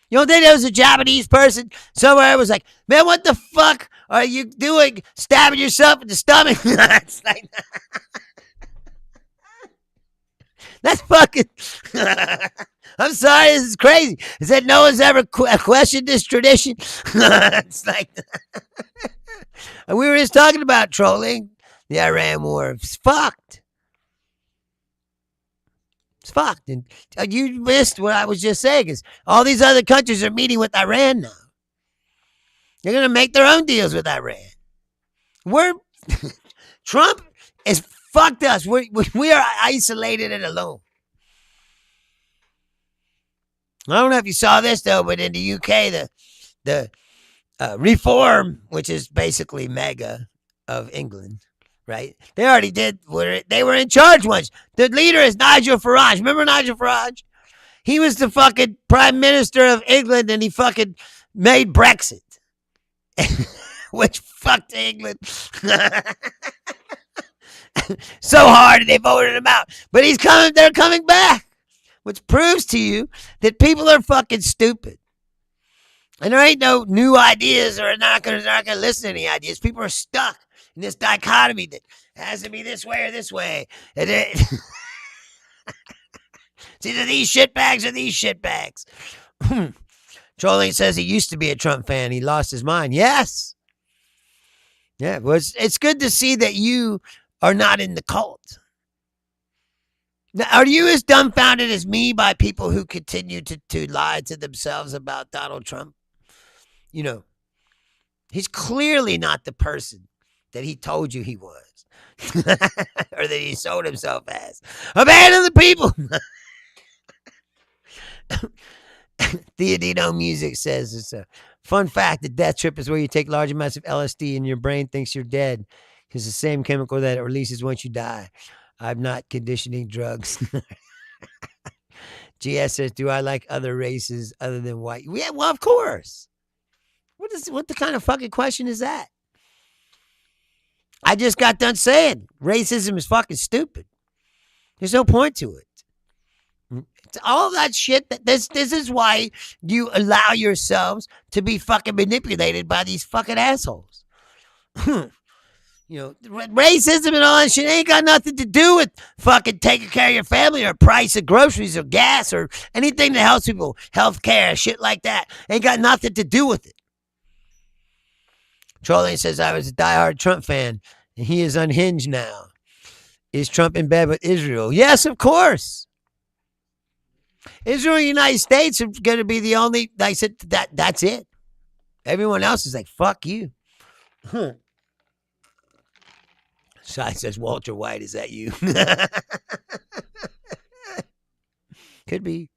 Speaker 2: You don't think there was a Japanese person somewhere who was like, man, what the fuck are you doing? Stabbing yourself in the stomach? It's like, that's fucking... I'm sorry, this is crazy. Is that no one's ever questioned this tradition? It's like... And we were just talking about trolling. The Iran war. It's fucked. It's fucked. And you missed what I was just saying, is all these other countries are meeting with Iran now. They're going to make their own deals with Iran. Trump has fucked us. We are isolated and alone. I don't know if you saw this, though, but in the UK, the Reform, which is basically MAGA of England, right? They already did. They were in charge once. The leader is Nigel Farage. Remember Nigel Farage? He was the fucking prime minister of England, and he fucking made Brexit, which fucked England so hard they voted him out. But he's coming. They're coming back, which proves to you that people are fucking stupid. And there ain't no new ideas, or they're not gonna listen to any ideas. People are stuck in this dichotomy that has to be this way or this way. And it's either these shitbags or these shitbags. Trolling says he used to be a Trump fan. He lost his mind. Yes. Yeah, well, it's good to see that you are not in the cult. Now, are you as dumbfounded as me by people who continue to lie to themselves about Donald Trump? He's clearly not the person that he told you he was. Or that he sold himself as. Abandon the people! Theodino Music says, it's a fun fact, the death trip is where you take large amounts of LSD and your brain thinks you're dead. Because the same chemical that it releases once you die. I'm not conditioning drugs. GS says, do I like other races other than white? Yeah, well, of course. What the kind of fucking question is that? I just got done saying racism is fucking stupid. There's no point to it. It's all that shit. This is why you allow yourselves to be fucking manipulated by these fucking assholes. Racism and all that shit ain't got nothing to do with fucking taking care of your family or price of groceries or gas or anything that helps people, health care, shit like that. Ain't got nothing to do with it. Trolling says, I was a diehard Trump fan, and he is unhinged now. Is Trump in bed with Israel? Yes, of course. Israel and the United States are going to be the only, like I said, that's it. Everyone else is like, fuck you. Shai says, Walter White, is that you? Could be.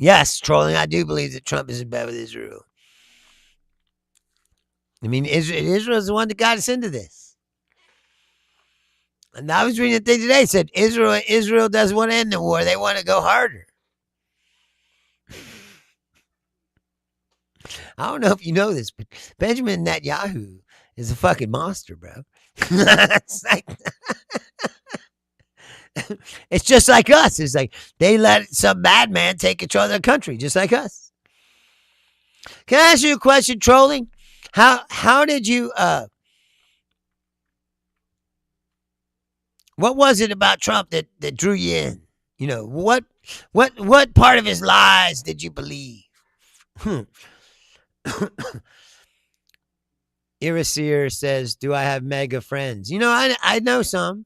Speaker 2: Yes, trolling. I do believe that Trump is in bed with Israel. I mean, Israel's the one that got us into this. And I was reading a thing today. It said Israel doesn't want to end the war. They want to go harder. I don't know if you know this, but Benjamin Netanyahu is a fucking monster, bro. It's like, it's just like us. It's like they let some madman take control of their country, just like us. Can I ask you a question, trolling? How did you what was it about Trump that drew you in? You know, what part of his lies did you believe? Irasir says, do I have mega friends? You know, I know some.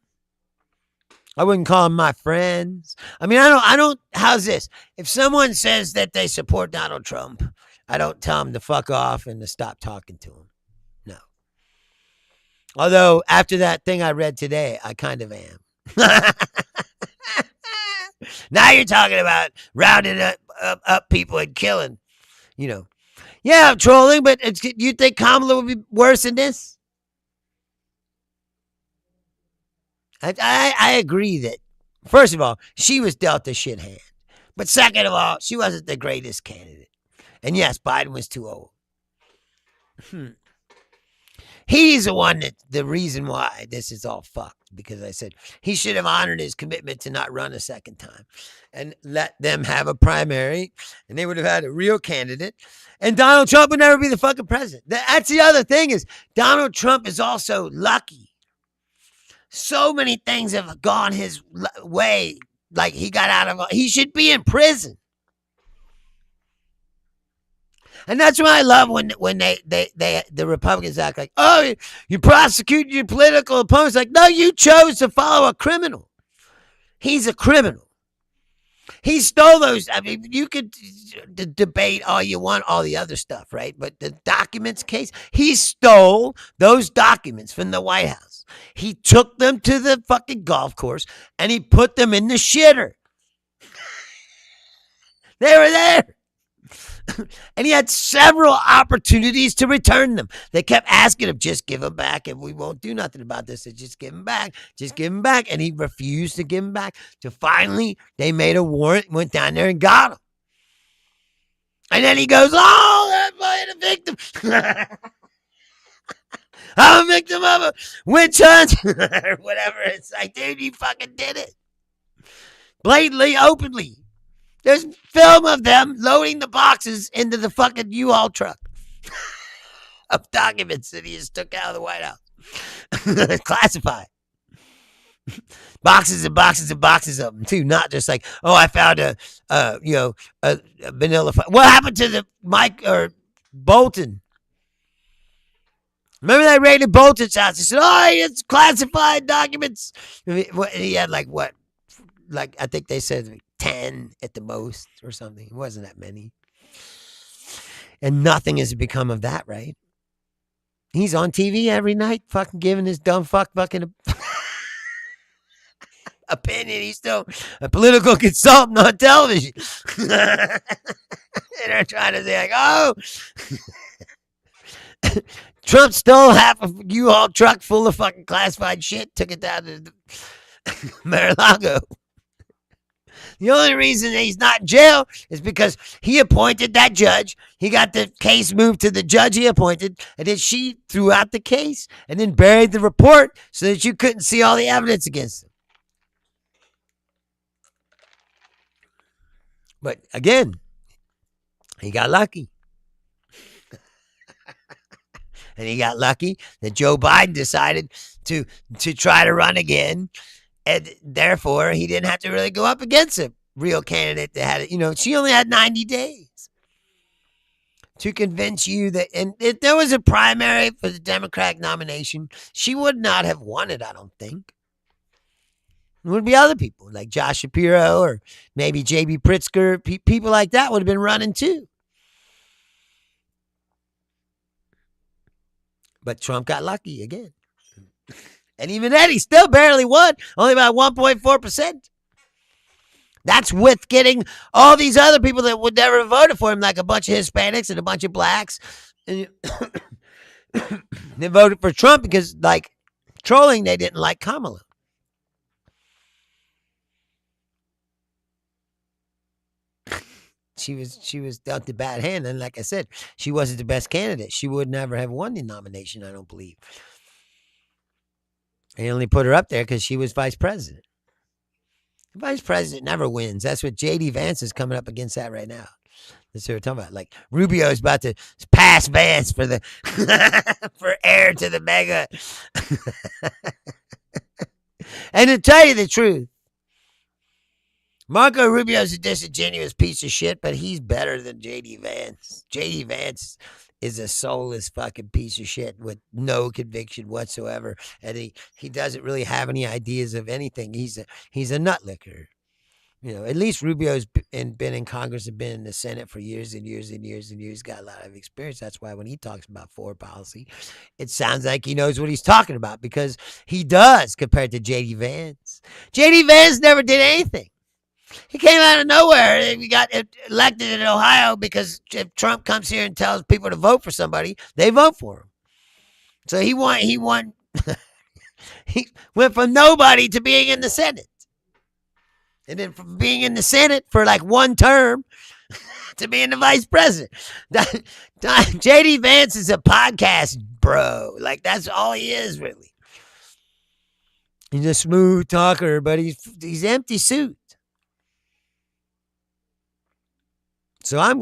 Speaker 2: I wouldn't call them my friends. I mean, I don't, how's this? If someone says that they support Donald Trump, I don't tell them to fuck off and to stop talking to him. No. Although, after that thing I read today, I kind of am. Now you're talking about rounding up people and killing, you know. Yeah, I'm trolling, but you think Kamala would be worse than this? I agree that, first of all, she was dealt a shit hand. But second of all, she wasn't the greatest candidate. And yes, Biden was too old. He's the one the reason why this is all fucked. Because I said he should have honored his commitment to not run a second time and let them have a primary, and they would have had a real candidate. And Donald Trump would never be the fucking president. That's the other thing, is Donald Trump is also lucky. So many things have gone his way. Like he got out of, he should be in prison. And that's why I love when the Republicans act like, oh, you prosecute your political opponents. Like, no, you chose to follow a criminal. He's a criminal. He stole those. I mean, you could debate all you want, all the other stuff, right? But the documents case, he stole those documents from the White House. He took them to the fucking golf course and he put them in the shitter. They were there. And he had several opportunities to return them. They kept asking him, just give them back, and we won't do nothing about this. So just give them back. Just give them back. And he refused to give them back. So finally, they made a warrant, went down there and got him. And then he goes, oh, I'm a victim. I'm a victim of a witch hunt. Or whatever. It's like, dude, you fucking did it. Blatantly, openly. There's film of them loading the boxes into the fucking U-Haul truck of documents that he just took out of the White House. Classified. Boxes and boxes and boxes of them, too. Not just like, oh, I found a vanilla. What happened to the Mike or Bolton? Remember they raided Bolton's house? They said, oh, it's classified documents. He had like what? Like, I think they said 10 at the most or something. It wasn't that many. And nothing has become of that, right? He's on TV every night fucking giving his dumb fucking opinion. He's still a political consultant on television. And they're trying to say like, oh, Trump stole half a U-Haul truck full of fucking classified shit, took it down to Mar-a-Lago. The only reason that he's not in jail is because he appointed that judge. He got the case moved to the judge he appointed, and then she threw out the case and then buried the report so that you couldn't see all the evidence against him. But again, he got lucky. And he got lucky that Joe Biden decided to try to run again. And therefore, he didn't have to really go up against a real candidate that had it. You know, she only had 90 days to convince you that, and if there was a primary for the Democratic nomination, she would not have won it, I don't think. It would be other people like Josh Shapiro or maybe J.B. Pritzker. People like that would have been running too. But Trump got lucky again. And even then, he still barely won. Only about 1.4%. That's with getting all these other people that would never have voted for him, like a bunch of Hispanics and a bunch of blacks. And they voted for Trump because, like, trolling, they didn't like Kamala. She was dealt a bad hand, and like I said, she wasn't the best candidate. She would never have won the nomination, I don't believe. They only put her up there because she was vice president. The vice president never wins. That's what J.D. Vance is coming up against that right now. That's what we're talking about. Like, Rubio is about to pass Vance for the for heir to the mega. And to tell you the truth, Marco Rubio's a disingenuous piece of shit, but he's better than J.D. Vance. J.D. Vance is a soulless fucking piece of shit with no conviction whatsoever, and he doesn't really have any ideas of anything. He's a nut licker. You know, at least Rubio's been in Congress and been in the Senate for years and years and years and years. Got a lot of experience. That's why when he talks about foreign policy, it sounds like he knows what he's talking about, because he does compared to J.D. Vance. J.D. Vance never did anything. He came out of nowhere. He got elected in Ohio because if Trump comes here and tells people to vote for somebody, they vote for him. So he won. He went from nobody to being in the Senate. And then from being in the Senate for like one term to being the vice president. J.D. Vance is a podcast bro. Like, that's all he is, really. He's a smooth talker, but he's empty suit. So I'm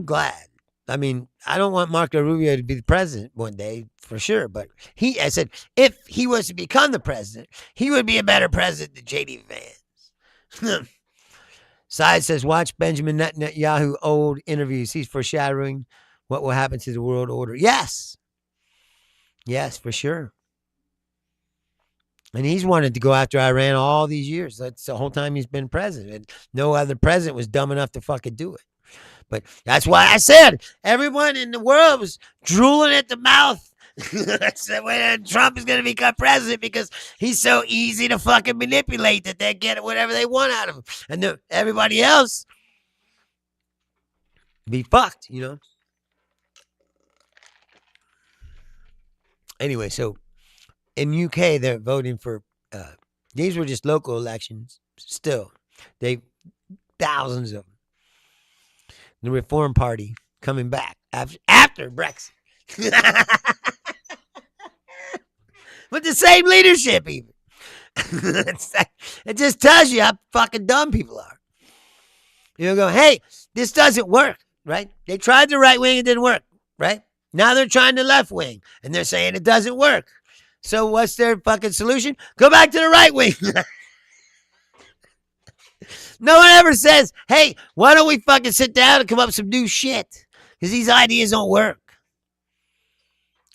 Speaker 2: glad. I mean, I don't want Marco Rubio to be the president one day for sure, but I said if he was to become the president, he would be a better president than J.D. Vance. Side says, watch Benjamin Netanyahu old interviews. He's foreshadowing what will happen to the world order. Yes, for sure. And he's wanted to go after Iran all these years. That's the whole time he's been president. And no other president was dumb enough to fucking do it. But that's why I said everyone in the world was drooling at the mouth. When Trump is going to become president, because he's so easy to fucking manipulate that they get whatever they want out of him. And everybody else be fucked, you know? Anyway, so in UK, they're voting for, these were just local elections. Still, thousands of them. The Reform Party coming back after Brexit. With the same leadership, even. It just tells you how fucking dumb people are. You go, hey, this doesn't work, right? They tried the right wing, it didn't work, right? Now they're trying the left wing, and they're saying it doesn't work. So what's their fucking solution? Go back to the right wing. No one ever says, hey, why don't we fucking sit down and come up with some new shit? Because these ideas don't work.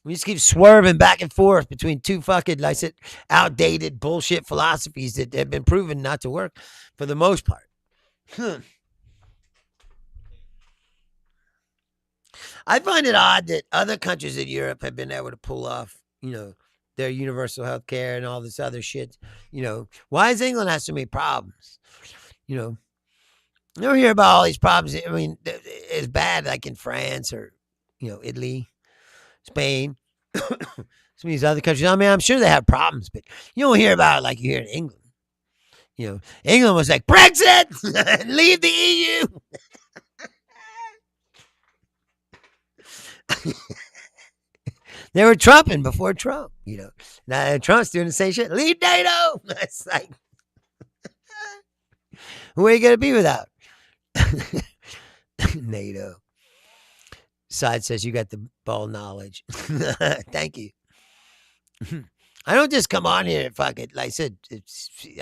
Speaker 2: We just keep swerving back and forth between two fucking, like I said, outdated bullshit philosophies that have been proven not to work for the most part. I find it odd that other countries in Europe have been able to pull off, you know, their universal health care and all this other shit. You know, why does England have so many problems? You know, you don't hear about all these problems. I mean, it's bad like in France or, you know, Italy, Spain, some of these other countries. I mean, I'm sure they have problems, but you don't hear about it like you hear in England. You know, England was like, Brexit, leave the EU. They were Trumping before Trump, you know. Now Trump's doing the same shit. Leave NATO. It's like, who are you going to be without? NATO. Side says you got the ball knowledge. Thank you. I don't just come on here and fuck it. Like I said,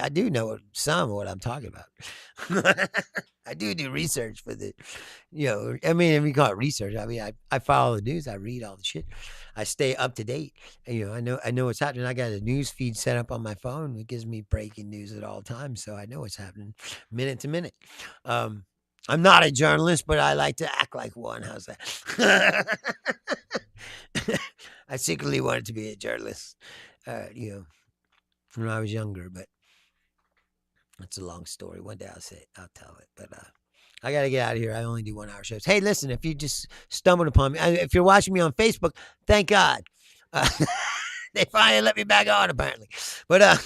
Speaker 2: I do know some of what I'm talking about. I do research for the, you know, I mean, if we call it research, I mean, I follow the news. I read all the shit. I stay up to date. And, you know, I know what's happening. I got a news feed set up on my phone. It gives me breaking news at all times. So I know what's happening minute to minute. I'm not a journalist, but I like to act like one. How's that? I secretly wanted to be a journalist, you know, when I was younger, but It's a long story. One day I'll tell it. But I got to get out of here. I only do 1 hour shows. Hey, listen, if you just stumbled upon me, if you're watching me on Facebook, thank God. They finally let me back on, apparently. But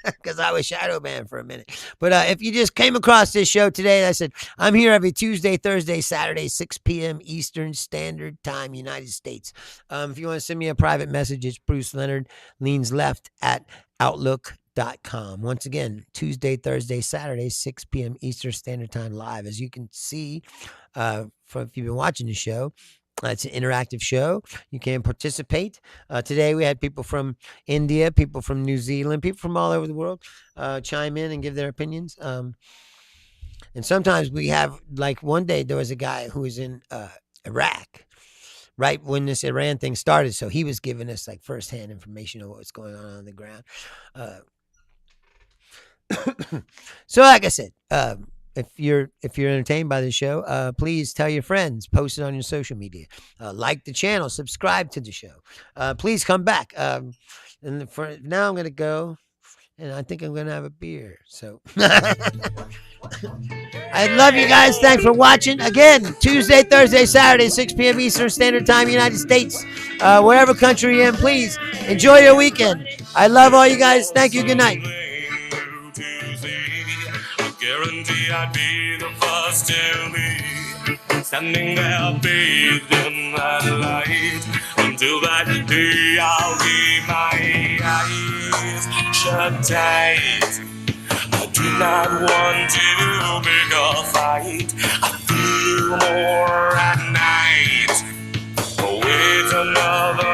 Speaker 2: because I was shadow banned for a minute. But if you just came across this show today, I said, I'm here every Tuesday, Thursday, Saturday, 6 p.m. Eastern Standard Time, United States. If you want to send me a private message, it's Bruce Leonard Leans Left at Outlook.com. Once again, Tuesday, Thursday, Saturday, 6 p.m. Eastern Standard Time live. As you can see, if you've been watching the show, it's an interactive show. You can participate. Today we had people from India, people from New Zealand, people from all over the world chime in and give their opinions. And sometimes we have, like one day there was a guy who was in Iraq right when this Iran thing started. So he was giving us like firsthand information of what's going on the ground. So like I said, if you're entertained by the show, please tell your friends, post it on your social media, like the channel, subscribe to the show. Please come back. And for now, I'm gonna go, and I think I'm gonna have a beer. So I love you guys. Thanks for watching. Again, Tuesday, Thursday, Saturday, 6 p.m. Eastern Standard Time, United States. Wherever country you're in, please enjoy your weekend. I love all you guys. Thank you. Good night.
Speaker 4: Guarantee I'd be the first to be standing there bathed in that light. Until that day I'll keep my eyes shut tight. I do not want to pick a fight. I feel more at night with another